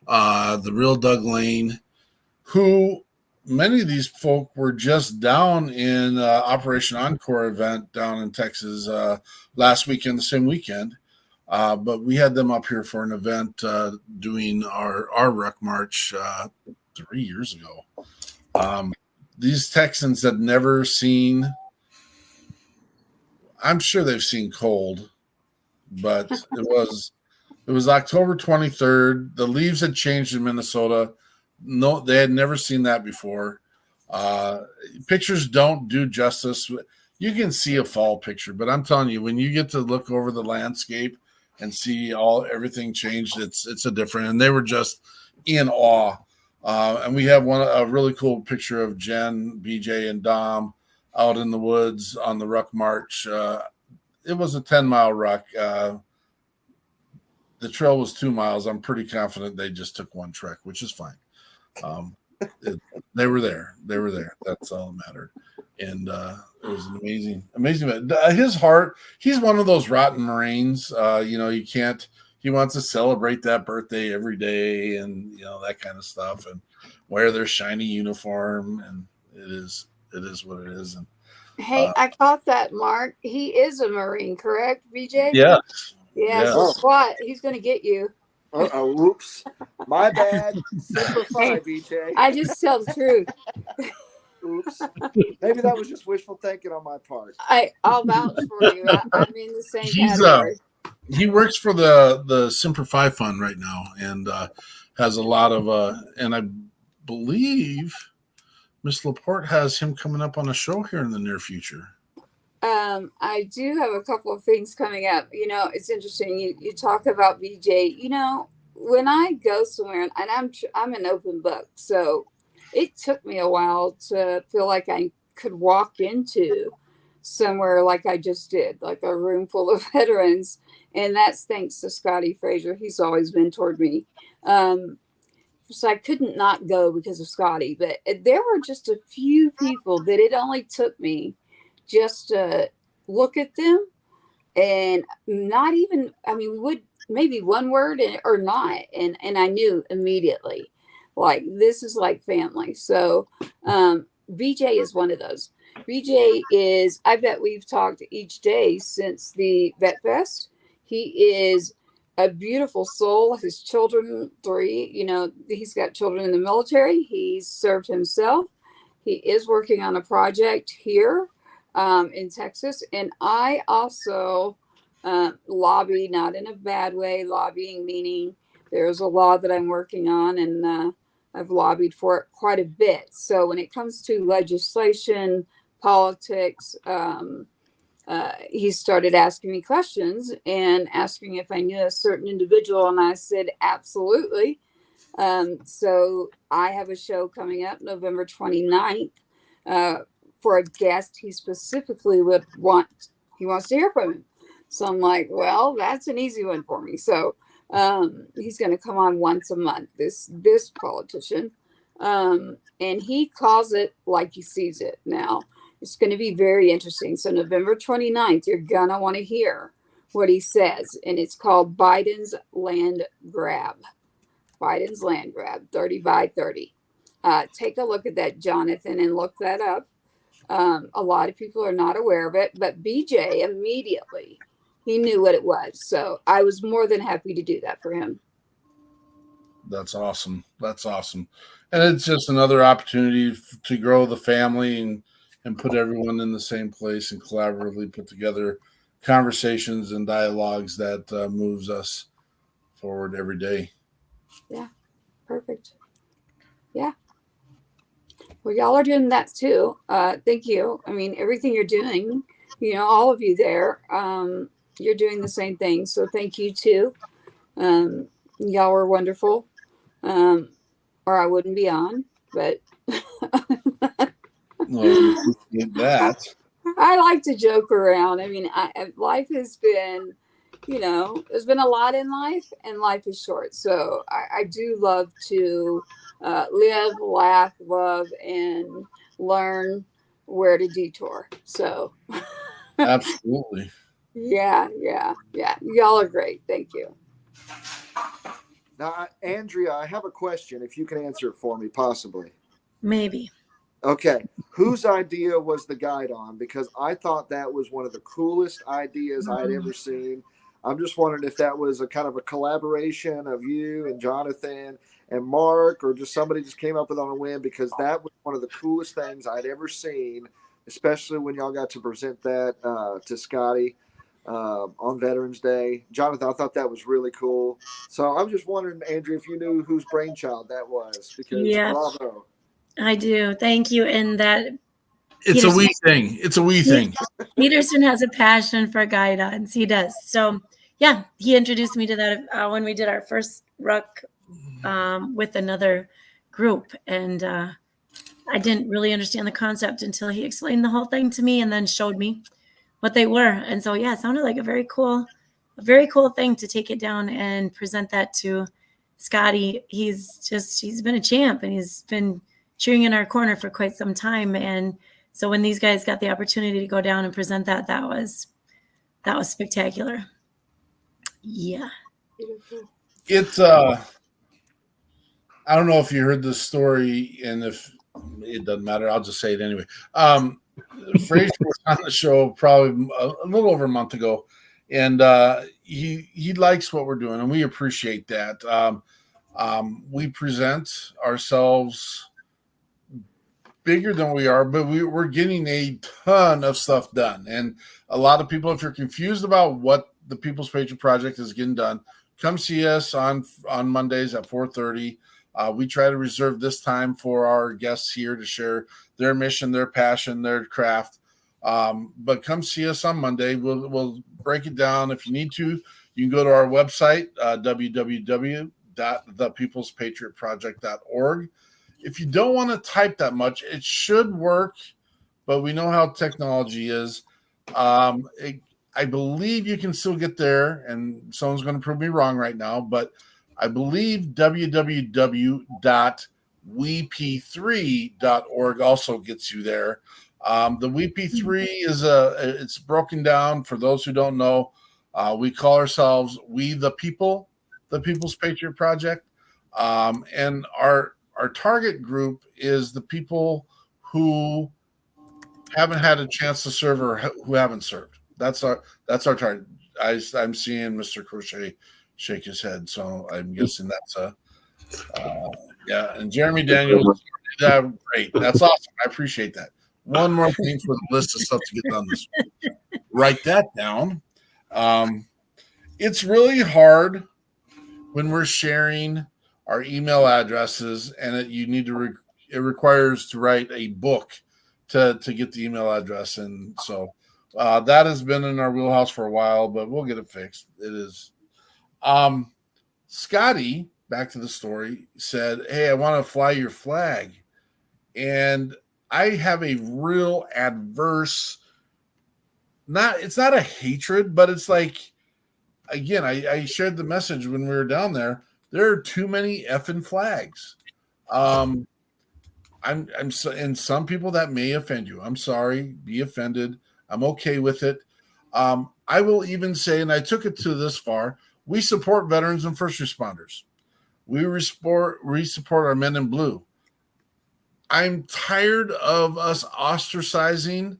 S2: the real Doug Lane, who many of these folk were just down in Operation Encore event down in Texas last weekend, the same weekend. But we had them up here for an event doing our Ruck March 3 years ago. These Texans had never seen, I'm sure they've seen cold, but it was October 23rd. The leaves had changed in Minnesota. No, they had never seen that before. Pictures don't do justice. You can see a fall picture, but I'm telling you, when you get to look over the landscape and see everything changed, it's a different. And they were just in awe. And we have a really cool picture of Jen, BJ, and Dom out in the woods on the Ruck March. It was a 10-mile ruck. The trail was 2 miles. I'm pretty confident they just took one trek, which is fine. They were there. They were there. That's all that mattered. And it was an amazing. His heart. He's one of those rotten Marines. You can't. He wants to celebrate that birthday every day, and that kind of stuff, and wear their shiny uniform. And it is what it is. And
S8: Hey, I caught that, Mark. He is a Marine, correct, BJ?
S2: yes.
S8: Yeah. So Swat, he's going to get you.
S7: Whoops. My bad. Simplify, BJ.
S8: I just tell the truth.
S7: Oops. Maybe that was just wishful thinking on my part.
S8: I'll vouch for you. I'm in the same category.
S2: He works for the Simplify Fund right now, and has a lot of and I believe Miss LaPorte has him coming up on a show here in the near future.
S8: I do have a couple of things coming up. It's interesting. You talk about BJ. When I go somewhere, and I'm an open book, so it took me a while to feel like I could walk into somewhere like I just did, like a room full of veterans. And that's thanks to Scotty Frazier. He's always mentored me. So I couldn't not go because of Scotty. But there were just a few people that it only took me just to look at them, and not even, would maybe one word or not. And I knew immediately, like, this is like family. So BJ is one of those. BJ is, I bet we've talked each day since the Vet Fest. He is a beautiful soul. His children, 3, he's got children in the military. He's served himself. He is working on a project here in Texas. And I also lobby, not in a bad way, lobbying meaning there's a law that I'm working on, and I've lobbied for it quite a bit. So when it comes to legislation, politics, he started asking me questions and asking if I knew a certain individual, and I said absolutely. So I have a show coming up November 29th for a guest he specifically wants to hear from him. So I'm like, well, that's an easy one for me. So he's going to come on once a month, this politician, and he calls it like he sees it. Now it's going to be very interesting. So November 29th, you're going to want to hear what he says. And it's called Biden's Land Grab. Biden's Land Grab, 30 by 30. Take a look at that, Jonathan, and look that up. A lot of people are not aware of it, but BJ immediately, he knew what it was. So I was more than happy to do that for him.
S2: That's awesome. That's awesome. And it's just another opportunity to grow the family and put everyone in the same place and collaboratively put together conversations and dialogues that moves us forward every day.
S8: Yeah, perfect. Yeah. Well, y'all are doing that too. Thank you. Everything you're doing, all of you there, you're doing the same thing. So thank you too. Y'all are wonderful. Or I wouldn't be on, but
S2: well, that.
S8: I like to joke around. Life has been, there's been a lot in life, and life is short. So I do love to live, laugh, love, and learn where to detour. So
S2: Absolutely.
S8: Yeah. Y'all are great. Thank you.
S7: Now, Andrea, I have a question, if you can answer it for me, possibly.
S6: Maybe.
S7: Okay. Whose idea was the guide on? Because I thought that was one of the coolest ideas I'd ever seen. I'm just wondering if that was a kind of a collaboration of you and Jonathan and Mark, or just somebody just came up with it on a whim, because that was one of the coolest things I'd ever seen, especially when y'all got to present that to Scotty on Veterans Day. Jonathan, I thought that was really cool. So I'm just wondering, Andrew, if you knew whose brainchild that was, because bravo.
S6: I do. Thank you. And that
S2: it's a wee thing. It's a wee thing.
S6: Peterson has a passion for guidons. He does. So yeah, he introduced me to that when we did our first ruck with another group. And I didn't really understand the concept until he explained the whole thing to me and then showed me what they were. And so, yeah, it sounded like a very cool thing to take it down and present that to Scotty. He's been a champ, and he's been cheering in our corner for quite some time. And so when these guys got the opportunity to go down and present that was spectacular. Yeah.
S2: It's I don't know if you heard this story, and if it doesn't matter, I'll just say it anyway. Fraser was on the show probably a little over a month ago, and he likes what we're doing, and we appreciate that. We present ourselves bigger than we are, but we're getting a ton of stuff done. And a lot of people, if you're confused about what the People's Patriot Project is getting done, come see us on Mondays at 4:30. We try to reserve this time for our guests here to share their mission, their passion, their craft. But come see us on Monday. We'll break it down. If you need to, you can go to our website, www.thepeoplespatriotproject.org. If you don't want to type that much, it should work, but we know how technology is. I believe you can still get there, and someone's going to prove me wrong right now, but I believe www.weep3.org also gets you there. The WeP3 it's broken down for those who don't know. We call ourselves We the People, the People's Patriot Project. And our target group is the people who haven't had a chance to serve or who haven't served. That's our target. I'm seeing Mr. Crochet shake his head, so I'm guessing that's yeah. And Jeremy Daniels, great. That's awesome. I appreciate that. One more thing for the list of stuff to get done this week. Write that down. It's really hard when we're sharing our email addresses, and it requires to write a book to get the email address, and so that has been in our wheelhouse for a while, but we'll get it fixed. It is. Scotty, back to the story, said, "Hey, I want to fly your flag," and I have a real adverse. It's not a hatred, but it's like, again, I shared the message when we were down there. There are too many effing flags. And some people that may offend you. I'm sorry, be offended. I'm okay with it. I will even say, and I took it to this far, we support veterans and first responders. We support our men in blue. I'm tired of us ostracizing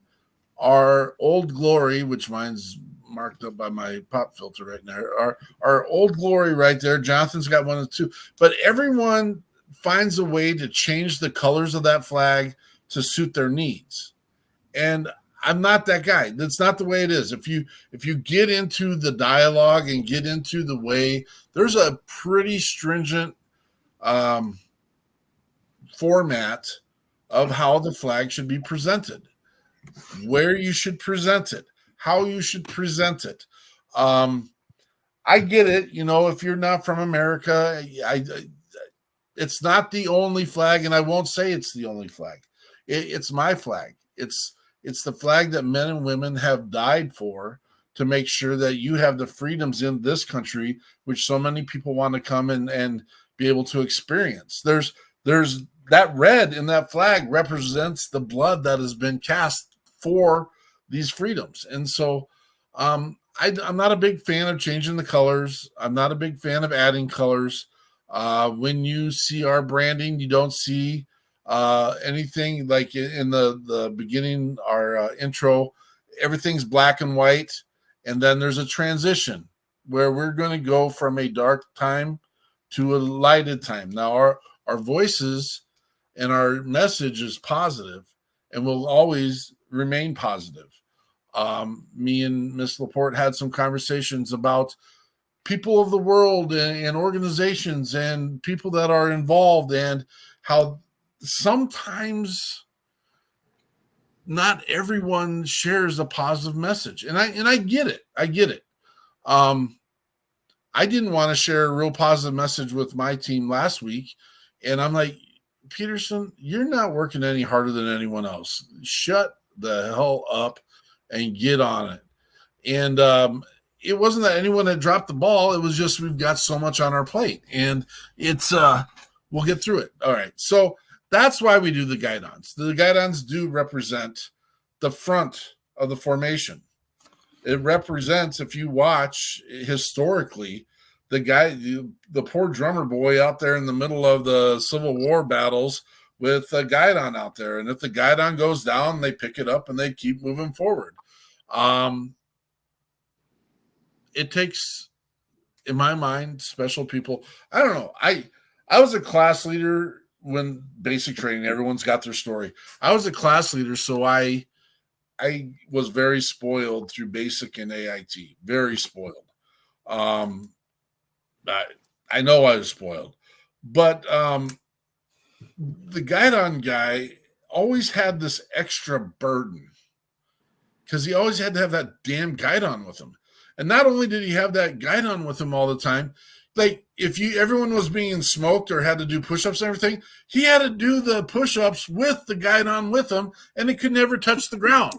S2: our old glory, which mine's marked up by my pop filter right now. Our old glory right there. Jonathan's got one of two, but everyone finds a way to change the colors of that flag to suit their needs. And I'm not that guy. That's not the way it is. If you get into the dialogue and get into the way, there's a pretty stringent format of how the flag should be presented, where you should present it, how you should present it. I get it. If you're not from America, it's not the only flag, and I won't say it's the only flag. It's my flag. It's the flag that men and women have died for, to make sure that you have the freedoms in this country, which so many people want to come and be able to experience. There's that red in that flag represents the blood that has been cast for these freedoms. And so I'm not a big fan of changing the colors. I'm not a big fan of adding colors. When you see our branding, you don't see anything like in the beginning, our intro, everything's black and white. And then there's a transition where we're going to go from a dark time to a lighted time. Now our voices and our message is positive and will always remain positive. Me and Miss LaPorte had some conversations about people of the world and organizations and people that are involved, and how sometimes not everyone shares a positive message. And I get it. I get it. I didn't want to share a real positive message with my team last week. And I'm like, Peterson, you're not working any harder than anyone else. Shut the hell up and get on it. And it wasn't that anyone had dropped the ball. It was just we've got so much on our plate. And it's we'll get through it. All right. So That's why we do the guidons. The guidons do represent the front of the formation. It represents, if you watch historically, the guy, the poor drummer boy out there in the middle of the Civil War battles with a guidon out there. And if the guidon goes down, they pick it up and they keep moving forward. It takes, in my mind, special people. I don't know. I was a class leader when basic training, everyone's got their story. I was a class leader, so I was very spoiled through basic and AIT. Very spoiled. I know I was spoiled. But the guidon guy always had this extra burden because he always had to have that damn guidon with him. And not only did he have that guidon with him all the time, like if everyone was being smoked or had to do push-ups and everything, he had to do the push-ups with the guidon with him, and it could never touch the ground.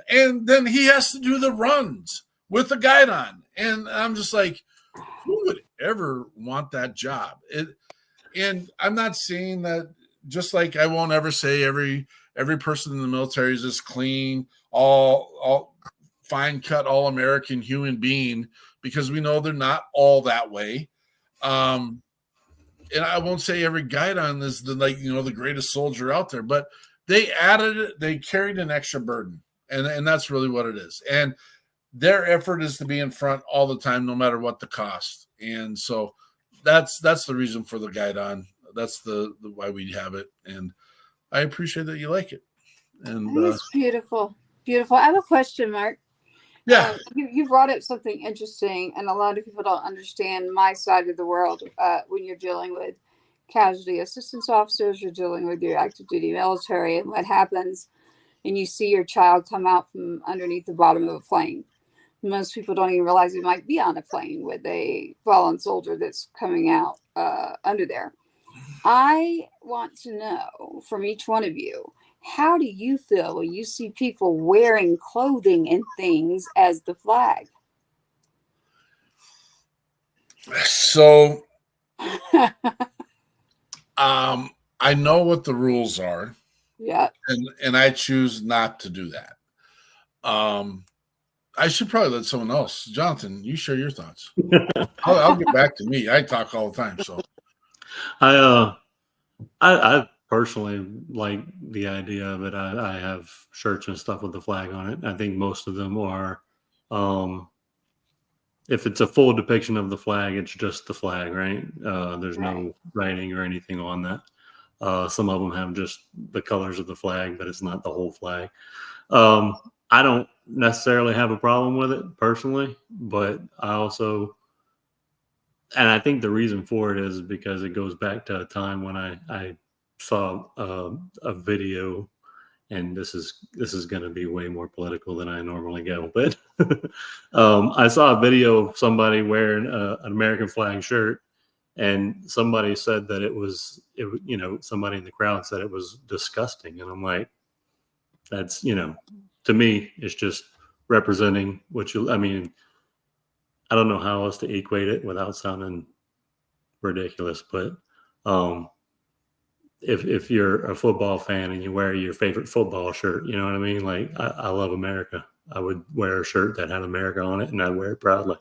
S2: And then he has to do the runs with the guidon. And I'm just like, who would ever want that job? And I'm not saying that, just like I won't ever say every person in the military is this clean, all fine cut, all American human being, because we know they're not all that way. And I won't say every guidon is the greatest soldier out there, but they carried an extra burden, and that's really what it is. And their effort is to be in front all the time, no matter what the cost. And so that's the reason for the guidon. That's the why we have it. And I appreciate that you like it. And
S8: it's beautiful. Beautiful. I have a question, Mark.
S2: Yeah.
S8: You brought up something interesting, and a lot of people don't understand my side of the world when you're dealing with casualty assistance officers, you're dealing with your active duty military, and what happens, and you see your child come out from underneath the bottom of a plane. Most people don't even realize they might be on a plane with a fallen soldier that's coming out under there. I want to know from each one of you, how do you feel when you see people wearing clothing and things as the flag?
S2: So I know what the rules are.
S8: Yeah.
S2: And I choose not to do that. I should probably let someone else. Jonathan, you share your thoughts. I'll get back to me. I talk all the time. So
S9: I personally like the idea of it. I have shirts and stuff with the flag on it. I think most of them are, if it's a full depiction of the flag, it's just the flag, right? There's no writing or anything on that. Some of them have just the colors of the flag, but it's not the whole flag. I don't necessarily have a problem with it personally, but I also, and I think the reason for it is because it goes back to a time when I saw a video, and this is going to be way more political than I normally go, but I saw a video of somebody wearing an American flag shirt, and somebody said that it was somebody in the crowd said it was disgusting, and I'm like, that's, to me, it's just representing I don't know how else to equate it without sounding ridiculous, but if you're a football fan and you wear your favorite football shirt, you know what I mean? Like, I love America. I would wear a shirt that had America on it, and I'd wear it proudly.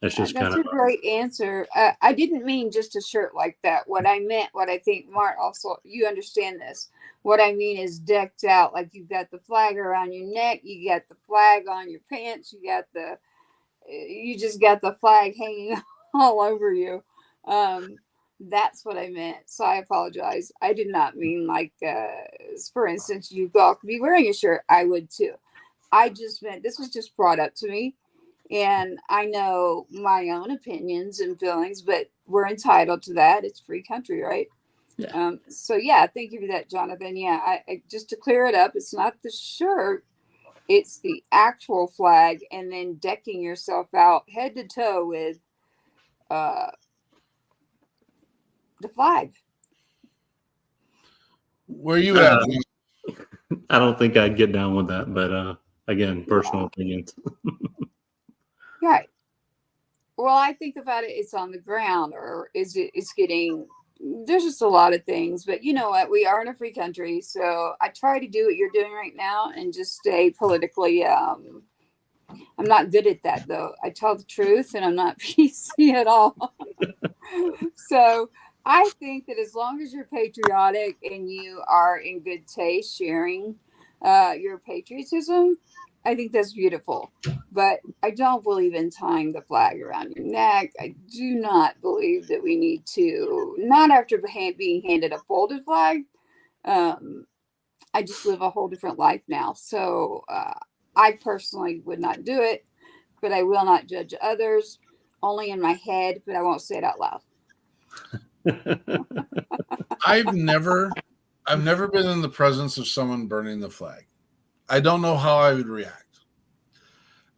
S9: That's just
S8: That's a great answer. I didn't mean just a shirt like that. What I meant, what I think, Mark, also, you understand this. What I mean is decked out, like you've got the flag around your neck, you got the flag on your pants, you just got the flag hanging all over you. That's what I meant. So I apologize. I did not mean like, for instance, you all could be wearing a shirt. I would too. I just meant this was just brought up to me. And I know my own opinions and feelings, but we're entitled to that. It's free country, right?
S9: Yeah.
S8: So yeah, thank you for that, Jonathan. Yeah, I just to clear it up, it's not the shirt, it's the actual flag, and then decking yourself out head to toe with the flag.
S2: Where you at?
S9: I don't think I'd get down with that, but again, personal opinions.
S8: Right. Well, I think about it, it's on the ground, or it's getting there's just a lot of things, but you know what? We are in a free country, so I try to do what you're doing right now and just stay politically. I'm not good at that, though. I tell the truth, and I'm not PC at all. So I think that as long as you're patriotic and you are in good taste sharing your patriotism, I think that's beautiful. But I don't believe in tying the flag around your neck. I do not believe that we need to, not after being handed a folded flag. I just live a whole different life now. So I personally would not do it, but I will not judge others, only in my head, but I won't say it out loud.
S2: I've never been in the presence of someone burning the flag. I don't know how I would react.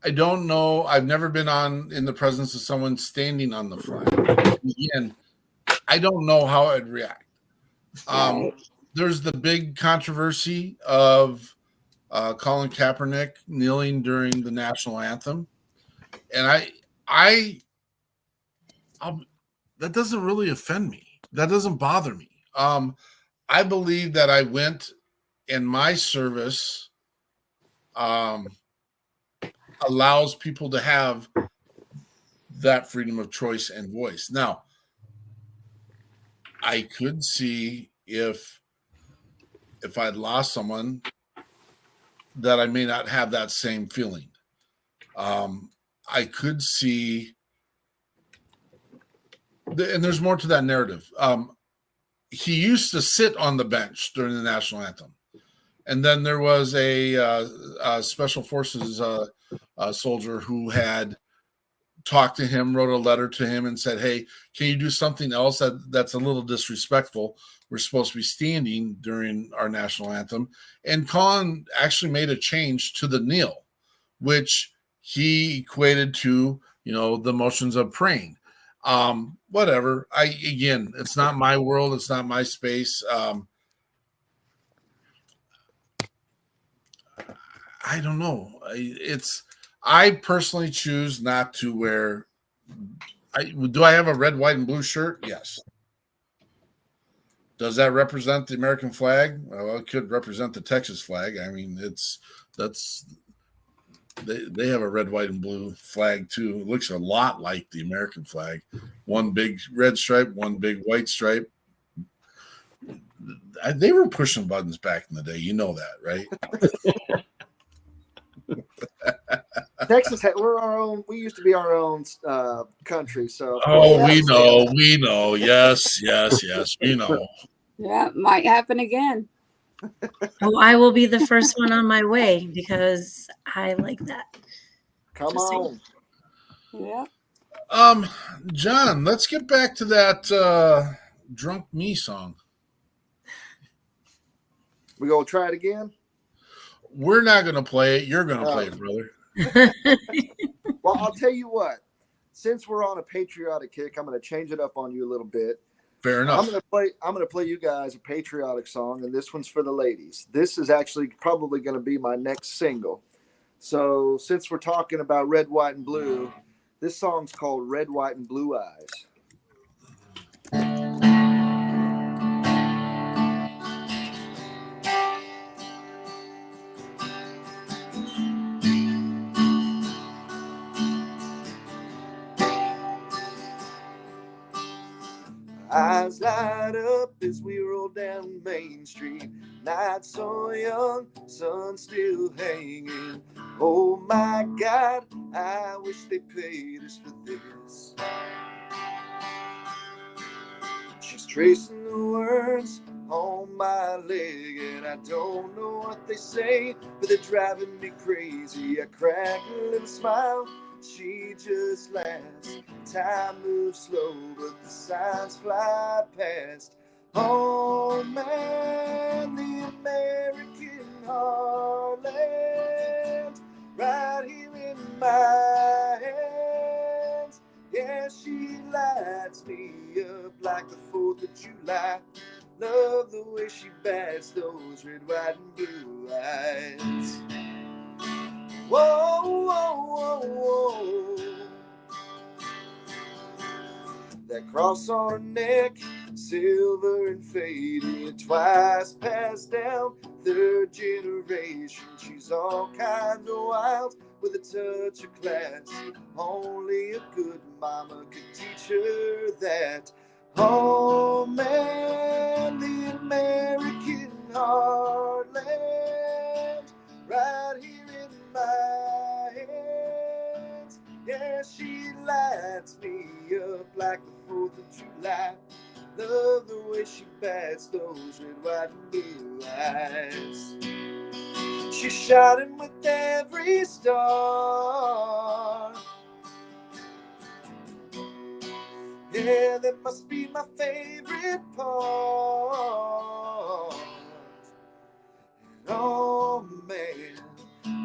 S2: I don't know. I've never been in the presence of someone standing on the flag. Again, I don't know how I'd react. There's the big controversy of Colin Kaepernick kneeling during the national anthem, and that doesn't really offend me. That doesn't bother me. I believe that I went in my service allows people to have that freedom of choice and voice. Now, I could see if I'd lost someone that I may not have that same feeling. I could see, and there's more to that narrative. He used to sit on the bench during the national anthem. And then there was a special forces soldier who had talked to him, wrote a letter to him and said, hey, can you do something else that's a little disrespectful? We're supposed to be standing during our national anthem. And Colin actually made a change to the kneel, which he equated to, the motions of praying. Whatever. Again, it's not my world. It's not my space. I don't know. I personally choose not to wear. Do I have a red, white, and blue shirt? Yes. Does that represent the American flag? Well, it could represent the Texas flag. I mean, they have a red, white, and blue flag too. It looks a lot like the American flag. One big red stripe, one big white stripe. They were pushing buttons back in the day. You know that, right?
S7: Texas, we're our own. We used to be our own country. So
S2: we know. Yes, we know.
S8: Yeah, might happen again.
S6: Oh, I will be the first one on my way because I like that.
S7: Come on.
S8: Yeah.
S2: John, let's get back to that Drunk Me song.
S7: We gonna try it again?
S2: We're not gonna play it. You're gonna play it, brother.
S7: Well, I'll tell you what. Since we're on a patriotic kick, I'm gonna change it up on you a little bit.
S2: Fair enough.
S7: I'm gonna play you guys a patriotic song, and this one's for the ladies. This is actually probably gonna be my next single. So since we're talking about red, white, and blue, this song's called Red, White, and Blue Eyes. Eyes light up as we roll down Main Street. Night so young, sun still hanging. Oh my God, I wish they paid us for this. She's tracing the words on my leg, and I don't know what they say, but they're driving me crazy. I crack a little smile, she just laughs. Time moves slow, but the signs fly past. Oh man, the American heartland, right here in my hands. Yeah, she lights me up like the 4th of July. Love the way she bats those red, white, and blue eyes. Whoa, whoa, whoa, whoa. That cross on her neck, silver and faded, twice passed down, third generation. She's all kinds of wild with a touch of class. Only a good mama could teach her that. Oh man, the American heartland, right here in my hands. Yeah, she lights me up like the 4th of July. Love the way she bats those red, white, and blue eyes. She's shining with every star. Yeah, that must be my favorite part. And oh man,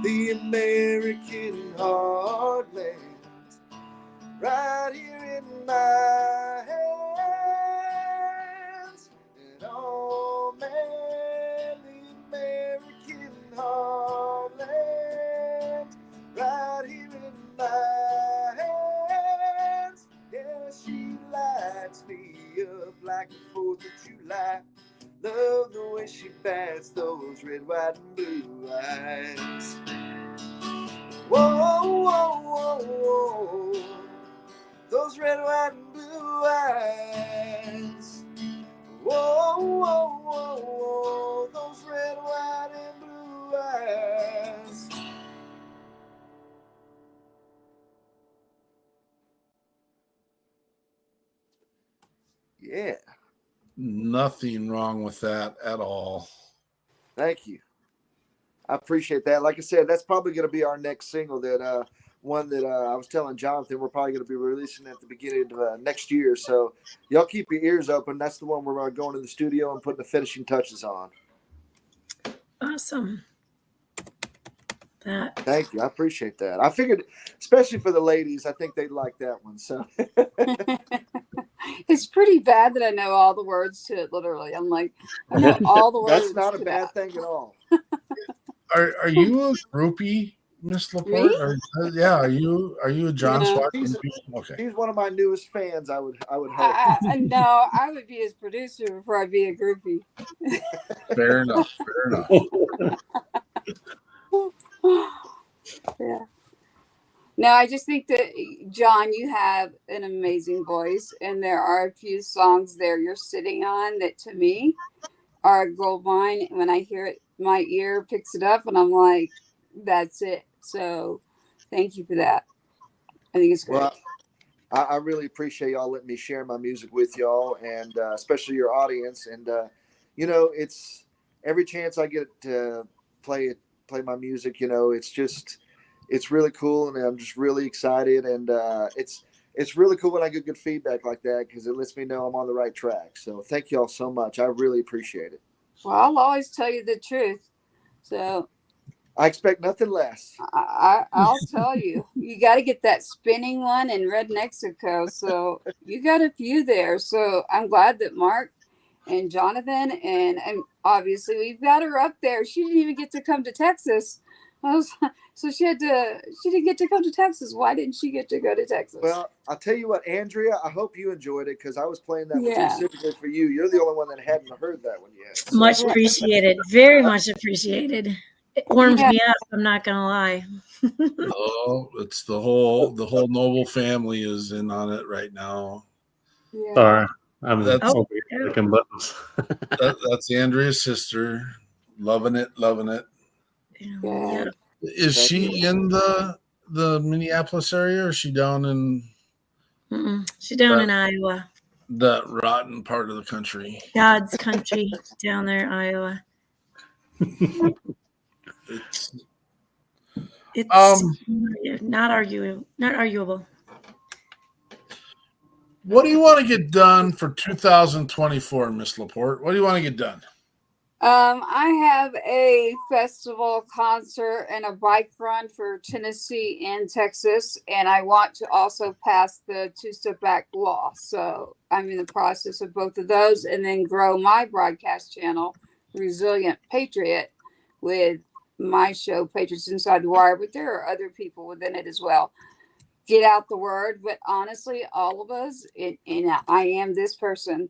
S7: the American heartland, right here in my hands. And oh man, the American heartland, right here in my hands. Yeah, she lights me up like the 4th of July. Love the way she bats those red, white, and blue eyes. Whoa, whoa, whoa, whoa. Those red, white, and blue eyes. Whoa, whoa, whoa, whoa. Those red, white, and blue eyes. Yeah.
S2: Nothing wrong with that at all.
S7: Thank you. I appreciate that. Like I said, that's probably going to be our next single. That one that I was telling Jonathan we're probably going to be releasing at the beginning of next year. So y'all keep your ears open. That's the one we're going to the studio and putting the finishing touches on.
S6: Awesome. That.
S7: Thank you. I appreciate that. I figured, especially for the ladies, I think they'd like that one. So
S8: it's pretty bad that I know all the words to it. Literally, I'm like, I know all the words.
S7: That's not a bad thing at all.
S2: Are you a groupie, Miss LaPorte? Or, yeah, are you a John Swat groupie? Okay.
S7: She's one of my newest fans. I would hope.
S8: No, I would be his producer before I'd be a groupie.
S2: Fair enough. Fair enough.
S8: Yeah. No, I just think that, John, you have an amazing voice, and there are a few songs there you're sitting on that, to me, are a gold mine. When I hear it, my ear picks it up, and I'm like, that's it. So thank you for that. I think it's great.
S7: Well, I really appreciate y'all letting me share my music with y'all, and especially your audience. And, it's every chance I get to play my music, it's really cool, and I'm just really excited. And it's really cool when I get good feedback like that, because it lets me know I'm on the right track. So thank you all so much. I really appreciate it.
S8: Well, I'll always tell you the truth. So
S7: I expect nothing less.
S8: I'll tell you. You got to get that spinning one in Red Mexico. So you got a few there. So I'm glad that Mark and Jonathan and obviously we've got her up there. She didn't even get to come to Texas. So she didn't get to come to Texas. Why didn't she get to go to Texas?
S7: Well, I'll tell you what, Andrea, I hope you enjoyed it, because I was playing that one specifically for you. You're the only one that hadn't heard that one yet. So.
S6: Much appreciated. Very much appreciated. It warmed me up. I'm not going to lie.
S2: Oh, it's the whole Noble family is in on it right now.
S8: Yeah.
S9: Sorry. I'm clicking buttons.
S2: That's Andrea's sister. Loving it.
S8: Yeah.
S2: Is she in the Minneapolis area, or is she down in?
S6: She's down in Iowa.
S2: That rotten part of the country.
S6: God's country down there, Iowa. It's not arguable.
S2: What do you want to get done for 2024, Miss LaPorte? What do you want to get done?
S8: I have a festival, concert, and a bike run for Tennessee and Texas, and I want to also pass the two-step back law. So I'm in the process of both of those, and then grow my broadcast channel, Resilient Patriot, with my show, Patriots Inside the Wire, but there are other people within it as well. Get out the word, but honestly, all of us, and I am this person,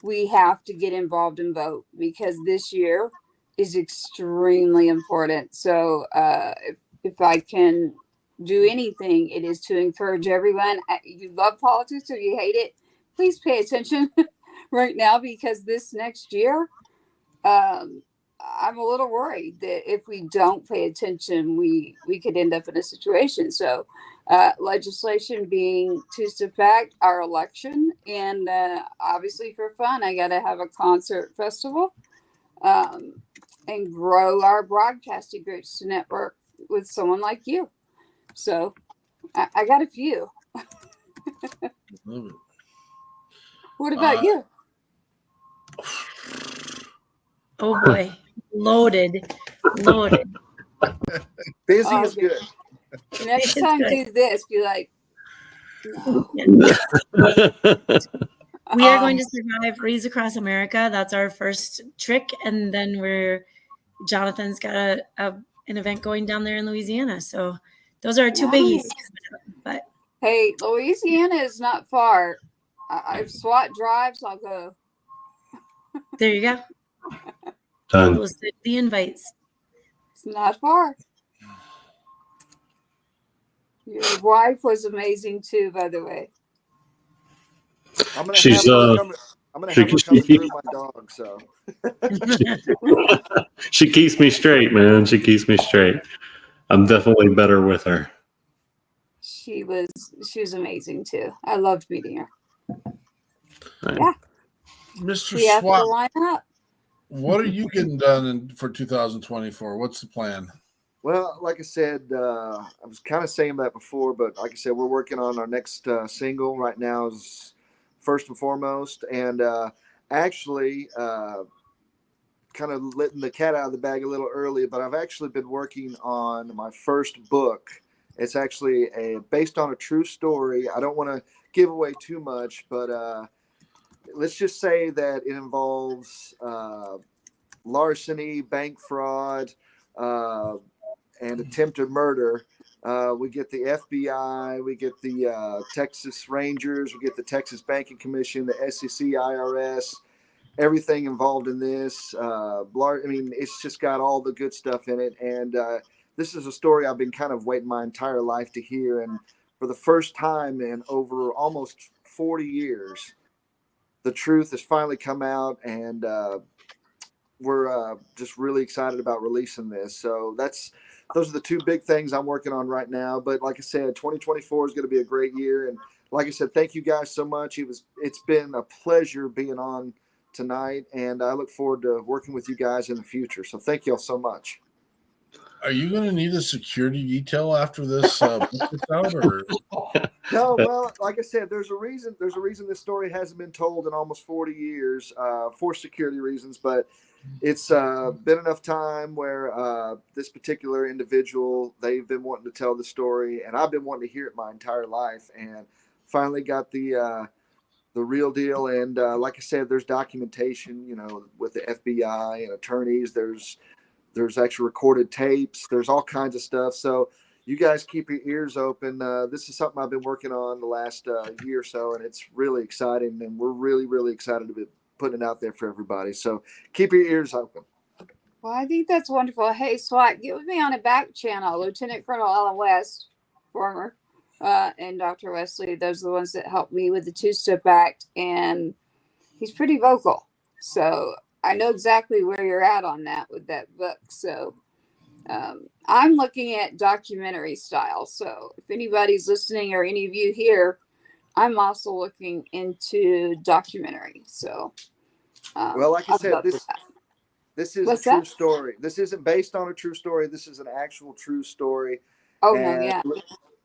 S8: we have to get involved and vote, because this year is extremely important. So if I can do anything, it is to encourage everyone. You love politics or you hate it, please pay attention right now, because this next year, I'm a little worried that if we don't pay attention, we could end up in a situation. So legislation being Two-Step Act, our election, and obviously for fun, I got to have a concert festival, and grow our broadcasting groups to network with someone like you. So I got a few.
S2: Love it.
S8: What about you?
S6: Oh boy, loaded.
S7: Busy is good.
S8: Next
S6: It's
S8: time,
S6: good.
S8: do this. Be like, no.
S6: We are going to survive Reads Across America. That's our first trick, and then Jonathan's got an event going down there in Louisiana. So those are our two biggies. But
S8: Hey, Louisiana is not far. If SWAT drives, I'll go.
S6: there you go.
S9: Done.
S6: We'll send the invites.
S8: It's not far. Your wife was amazing too, by the way.
S7: I'm gonna
S9: She's,
S7: have her come through my dog. So
S9: she keeps me straight, man. She keeps me straight. I'm definitely better with her.
S8: She was amazing too. I loved meeting her.
S9: Right.
S8: Yeah.
S2: Mr.
S8: We have to
S2: Swat,
S8: line up.
S2: what are you getting done for 2024? What's the plan?
S7: well, like I said, I was kind of saying that before, but like I said, we're working on our next single right now is first and foremost, and actually kind of letting the cat out of the bag a little early, but I've actually been working on my first book. It's actually based on a true story. I don't want to give away too much, but let's just say that it involves larceny, bank fraud, and attempted murder. We get the FBI, we get the Texas Rangers, we get the Texas Banking Commission, the SEC, IRS, everything involved in this. I mean, it's just got all the good stuff in it. And this is a story I've been kind of waiting my entire life to hear. And for the first time in over almost 40 years, the truth has finally come out, and we're just really excited about releasing this. So those are the two big things I'm working on right now. But like I said, 2024 is going to be a great year. And like I said, thank you guys so much. It's been a pleasure being on tonight, and I look forward to working with you guys in the future. So thank you all so much.
S2: Are you going to need a security detail after this book is out, or?
S7: No, well, like I said, there's a reason this story hasn't been told in almost 40 years for security reasons, but it's been enough time where this particular individual, they've been wanting to tell the story, and I've been wanting to hear it my entire life, and finally got the real deal. And like I said, there's documentation, with the FBI and attorneys. There's actually recorded tapes. There's all kinds of stuff. So you guys keep your ears open. This is something I've been working on the last year or so, and it's really exciting. And we're really, really excited to be putting it out there for everybody. So keep your ears open.
S8: Well, I think that's wonderful. Hey, SWAT, get with me on a back channel. Lieutenant Colonel Alan West, former, and Dr. Wesley. Those are the ones that helped me with the Two-Step Act. And he's pretty vocal. So I know exactly where you're at on that with that book. So I'm looking at documentary style. So if anybody's listening or any of you here, I'm also looking into documentary. So,
S7: well, like I said, this is
S8: What's
S7: a true
S8: that?
S7: story. This isn't based on a true story. This is an actual true story.
S8: Oh,
S7: And
S8: no, yeah.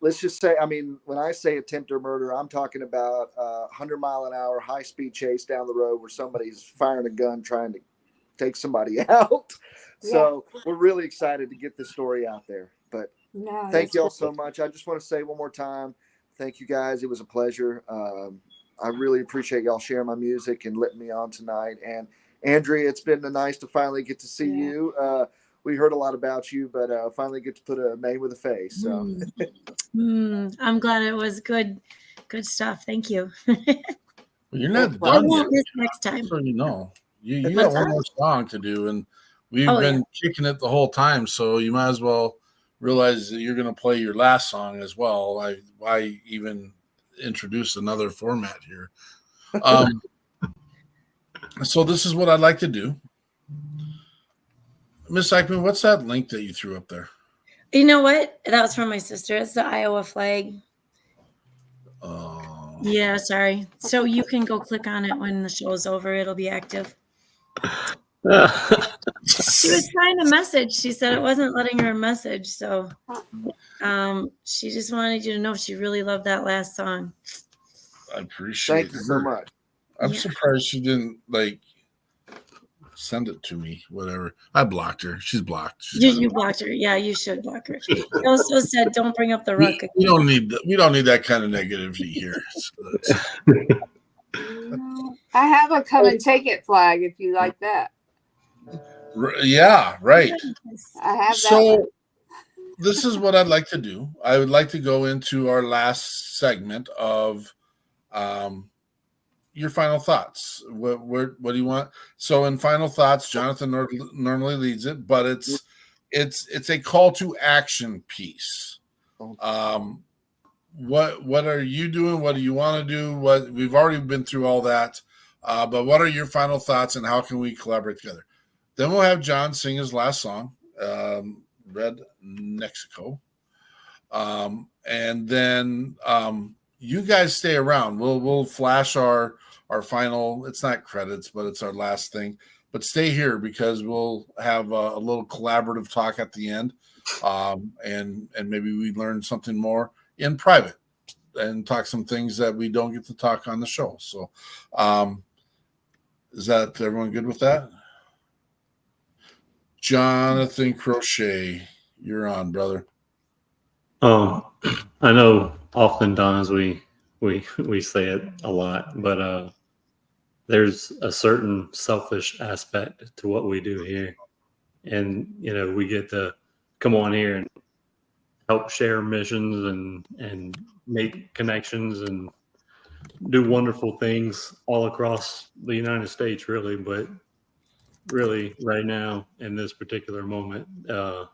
S7: let's just say, I mean, when I say attempted murder, I'm talking about 100-mile-an-hour high-speed chase down the road where somebody's firing a gun trying to take somebody out. So we're really excited to get this story out there. But thank you all so much. I just want to say one more time, thank you guys. It was a pleasure. I really appreciate y'all sharing my music and letting me on tonight. And Andrea, it's been nice to finally get to see you. We heard a lot about you, but finally get to put a name with a face. So
S6: I'm glad it was good stuff. Thank you.
S2: Well, you're not
S6: I
S2: done yet.
S6: won't miss next time.
S2: So you know, you
S6: What's
S2: got one
S6: that?
S2: more song to do, and we've
S6: Oh,
S2: been kicking it the whole time. So you might as well realize that you're going to play your last song as well. Why even introduce another format here? So this is what I'd like to do. Miss Eichmann, what's that link that you threw up there?
S6: You know what? That was from my sister. It's the Iowa flag. Yeah, sorry. So you can go click on it when the show's over. It'll be active. She was trying to message. She said it wasn't letting her message. So she just wanted you to know she really loved that last song.
S2: I appreciate it.
S7: Thank you so much.
S2: I'm surprised she didn't send it to me. Whatever. I blocked her. She's blocked.
S6: You blocked her. Yeah, you should block her. She also said, "Don't bring up the ruck."
S2: We don't need that kind of negativity here.
S8: I have a come and take it flag if you like that.
S2: Yeah, right.
S8: I have that.
S2: So this is what I'd like to do. I would like to go into our last segment of your final thoughts. What do you want? So in final thoughts, Jonathan normally leads it, but it's a call to action piece. What are you doing? What do you want to do? What we've already been through all that, but what are your final thoughts and how can we collaborate together? Then we'll have John sing his last song, Red Mexico, and then you guys stay around. We'll flash our final. It's not credits, but it's our last thing. But stay here because we'll have a little collaborative talk at the end, and maybe we learn something more in private and talk some things that we don't get to talk on the show. So, is that everyone good with that? Jonathan Crochet, you're on, brother.
S9: I know oftentimes we say it a lot, but there's a certain selfish aspect to what we do here. And, we get to come on here and help share missions and make connections and do wonderful things all across the United States, really. But really, right now, in this particular moment, I'm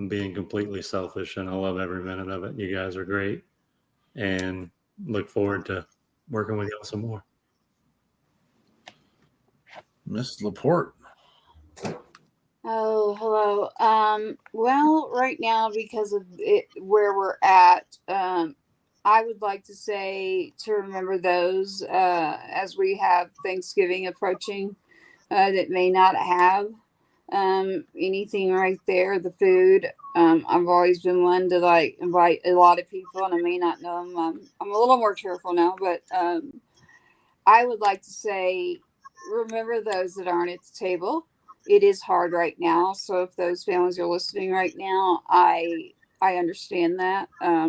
S9: being completely selfish, and I love every minute of it. You guys are great, and look forward to working with y'all some more.
S2: Miss LaPorte.
S8: Oh, hello. Well, right now, because of where we're at, I would like to say to remember those as we have Thanksgiving approaching that may not have anything right there, the food. I've always been one to invite a lot of people, and I may not know them. I'm a little more careful now, but I would like to say remember those that aren't at the table. It is hard right now, so if those families are listening right now, I understand that.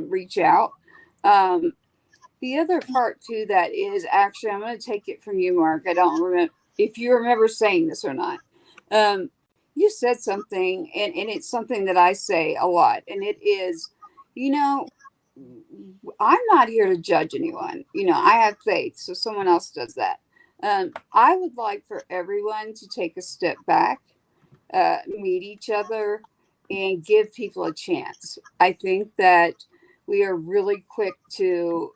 S8: Reach out. The other part to that is actually, I'm going to take it from you, Mark. I don't remember if you remember saying this or not. You said something, and it's something that I say a lot, and it is, I'm not here to judge anyone. I have faith, so someone else does that. I would like for everyone to take a step back, meet each other, and give people a chance. I think that we are really quick to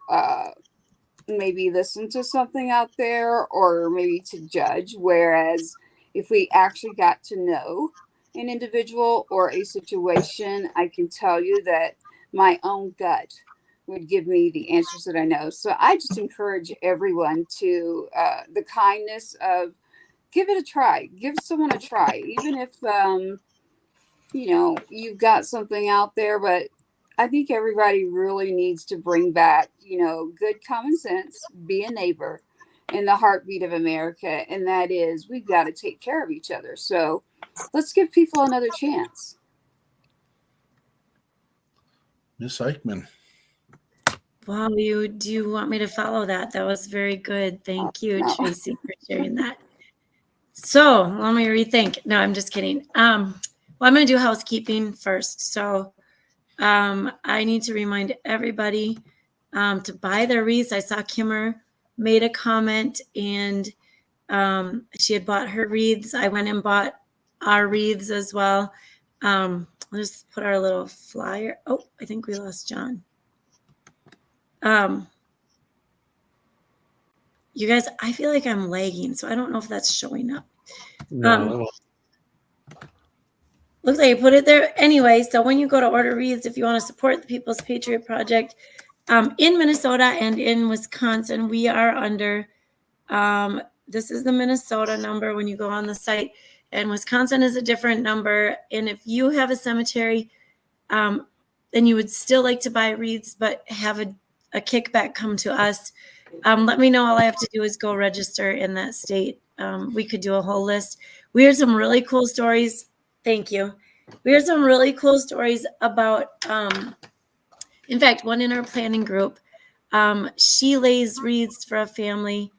S8: maybe listen to something out there or maybe to judge, whereas if we actually got to know an individual or a situation, I can tell you that my own gut would give me the answers that I know. So I just encourage everyone to the kindness of give it a try. Give someone a try, even if you've got something out there. But I think everybody really needs to bring back good common sense, be a neighbor, and the heartbeat of America, and that is we've got to take care of each other. So let's give people another chance.
S2: Miss Eichmann.
S6: Wow, do you want me to follow that? That was very good. Thank you, Tracy, for sharing that. So let me rethink. No, I'm just kidding. Well, I'm going to do housekeeping first. So I need to remind everybody to buy their wreaths. I saw Kimmer made a comment, and she had bought her wreaths. I went and bought our wreaths as well. Let's put our little flyer. Oh, I think we lost John. You guys, I feel like I'm lagging, so I don't know if that's showing up.
S9: No,
S6: Looks like you put it there. Anyway, so when you go to order wreaths, if you want to support the People's Patriot Project in Minnesota and in Wisconsin, we are under, this is the Minnesota number when you go on the site, and Wisconsin is a different number. And if you have a cemetery, and you would still like to buy wreaths, but have a kickback come to us, let me know. All I have to do is go register in that state. We could do a whole list. We heard some really cool stories. Thank you. We heard some really cool stories about, in fact, one in our planning group, she lays wreaths for a family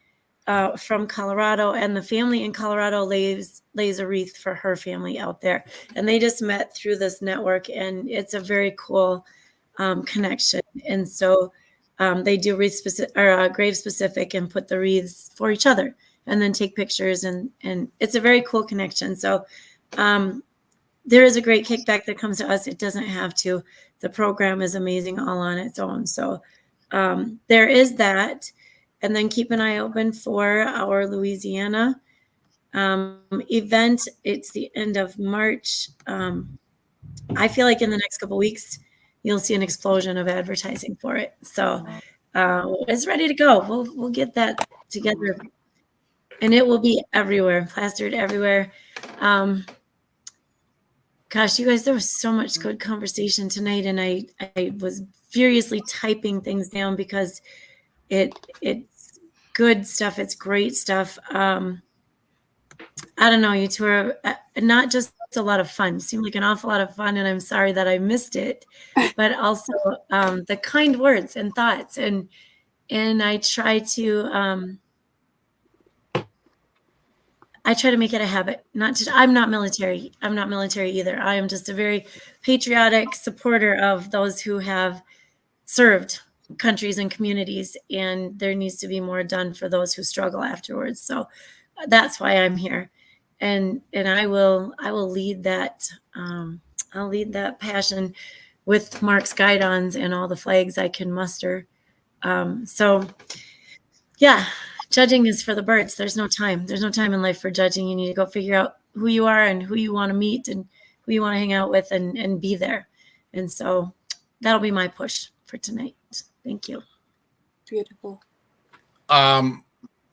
S6: from Colorado, and the family in Colorado lays a wreath for her family out there. And they just met through this network, and it's a very cool connection. And so they do wreath specific or grave specific, and put the wreaths for each other, and then take pictures, and it's a very cool connection. So there is a great kickback that comes to us. It doesn't have to. The program is amazing all on its own. So there is that. And then keep an eye open for our Louisiana event. It's the end of March. I feel like in the next couple of weeks, you'll see an explosion of advertising for it. So it's ready to go. We'll get that together, and it will be everywhere, plastered everywhere. Gosh, you guys, there was so much good conversation tonight, and I was furiously typing things down because it's good stuff. It's great stuff. I don't know, you two are not just a lot of fun. It seemed like an awful lot of fun, and I'm sorry that I missed it, but also the kind words and thoughts, and I try to make it a habit. I'm not military. I'm not military either. I am just a very patriotic supporter of those who have served countries and communities, and there needs to be more done for those who struggle afterwards. So that's why I'm here, and I will lead that. I'll lead that passion with Mark's guidons and all the flags I can muster. So yeah. Judging is for the birds. There's no time. There's no time in life for judging. You need to go figure out who you are and who you want to meet and who you want to hang out with, and be there. And so that'll be my push for tonight. Thank you.
S8: Beautiful.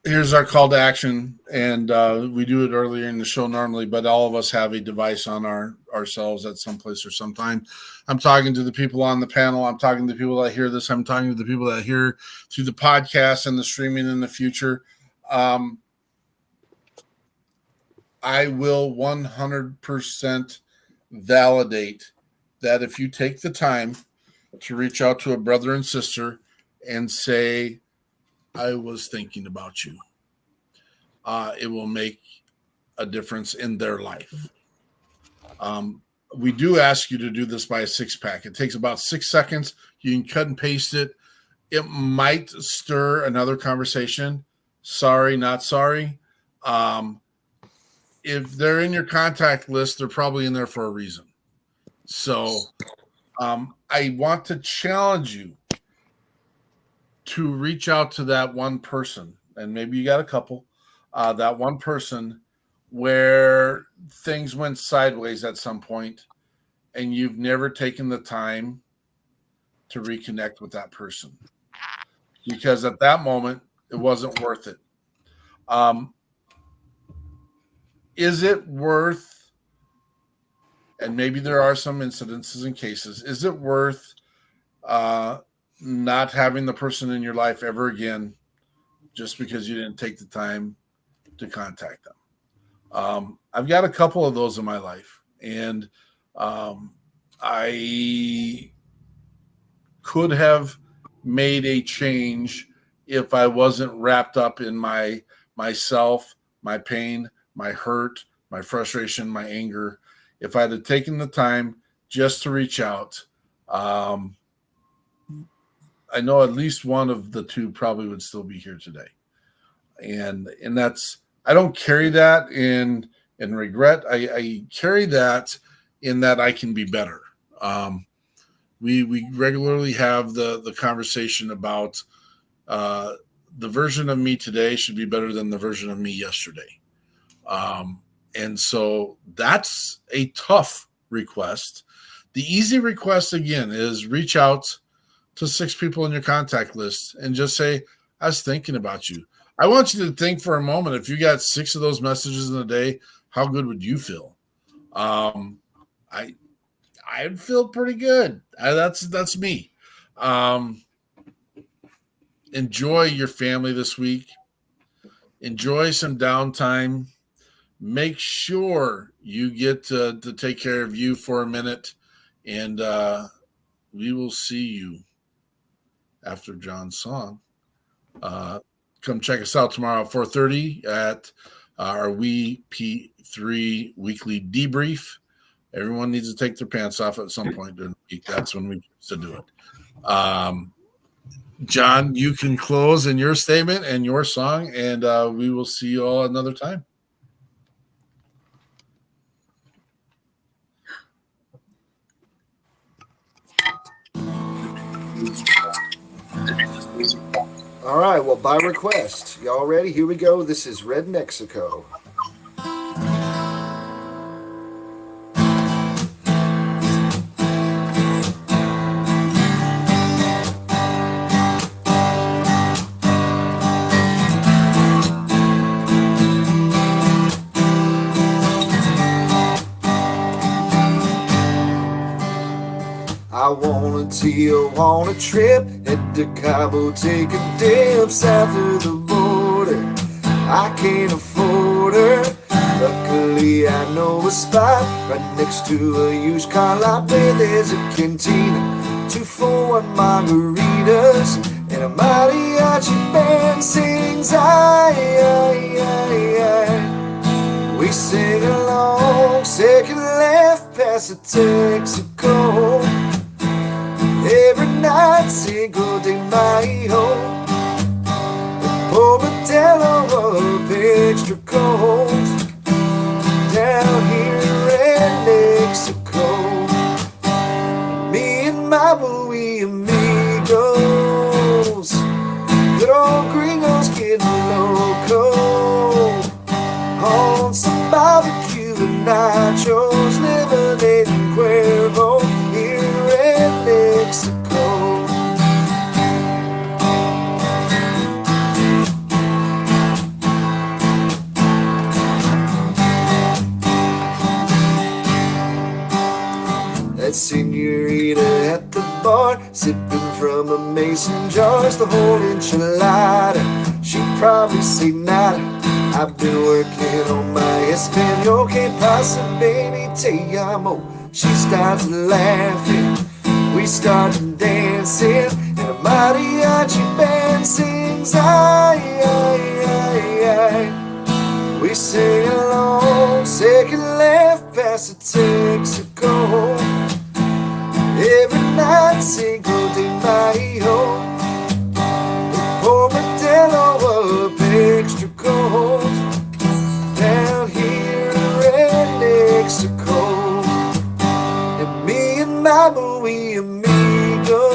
S2: Here's our call to action, and we do it earlier in the show normally, but all of us have a device on ourselves at some place or sometime. I'm talking to the people on the panel. I'm talking to the people that hear this. I'm talking to the people that hear through the podcast and the streaming in the future. I will 100% validate that if you take the time to reach out to a brother and sister and say, I was thinking about you, it will make a difference in their life. We do ask you to do this by a 6-pack. It takes about 6 seconds. You can cut and paste it. It might stir another conversation. Sorry, not sorry. If they're in your contact list, they're probably in there for a reason. So I want to challenge you to reach out to that one person, and maybe you got a couple, that one person where things went sideways at some point and you've never taken the time to reconnect with that person, because at that moment it wasn't worth it. Is it worth, and maybe there are some incidences and cases, is it worth not having the person in your life ever again just because you didn't take the time to contact them? I've got a couple of those in my life, and I could have made a change if I wasn't wrapped up in myself, my pain, my hurt, my frustration, my anger. If I had taken the time just to reach out, I know at least one of the two probably would still be here today. And that's, I don't carry that in regret. I carry that in that I can be better. We regularly have the conversation about the version of me today should be better than the version of me yesterday. And so that's a tough request. The easy request, again, is reach out to 6 people in your contact list and just say, I was thinking about you. I want you to think for a moment, if you got 6 of those messages in a day, how good would you feel? I'd feel pretty good. That's me. Enjoy your family this week. Enjoy some downtime. Make sure you get to take care of you for a minute, and we will see you after John's song. Come check us out tomorrow at 4:30 at our P3 weekly debrief. Everyone needs to take their pants off at some point during the week. That's when we used to do it. John, you can close in your statement and your song, and we will see you all another time.
S7: All right, well, by request. Y'all ready? Here we go. This is Red Mexico. I wanna deal on a trip, head to Cabo, take a dip south of the border. I can't afford her. Luckily I know a spot right next to a used car lot where there's a cantina, 2 for $1 margaritas, and a mariachi band sings I. We sing along, second left past the Texaco. Every night, Cinco de Mayo, pour Modelo up extra cold. Down here in Mexico, me and my buoy amigos, good old gringos getting loco on some barbecue and nachos, lemonade and Cuervo here in Mexico. That senorita at the bar, sipping from a mason jar, is the whole enchilada. She'd probably say nada. I've been working on my Espanol, que pasa, baby, te amo. She starts laughing, we start dancing, and a mariachi band sings I. We sing along, second left past the Texaco. Every night, Cinco de Mayo, pour Modelo up extra cold. Down here in Mexico, and me and my buoy amigos,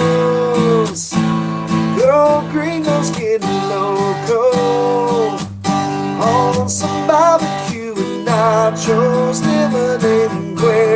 S7: good old gringos getting loco on some barbecue and nachos, lemonade and Cuervo.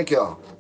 S7: Thank y'all.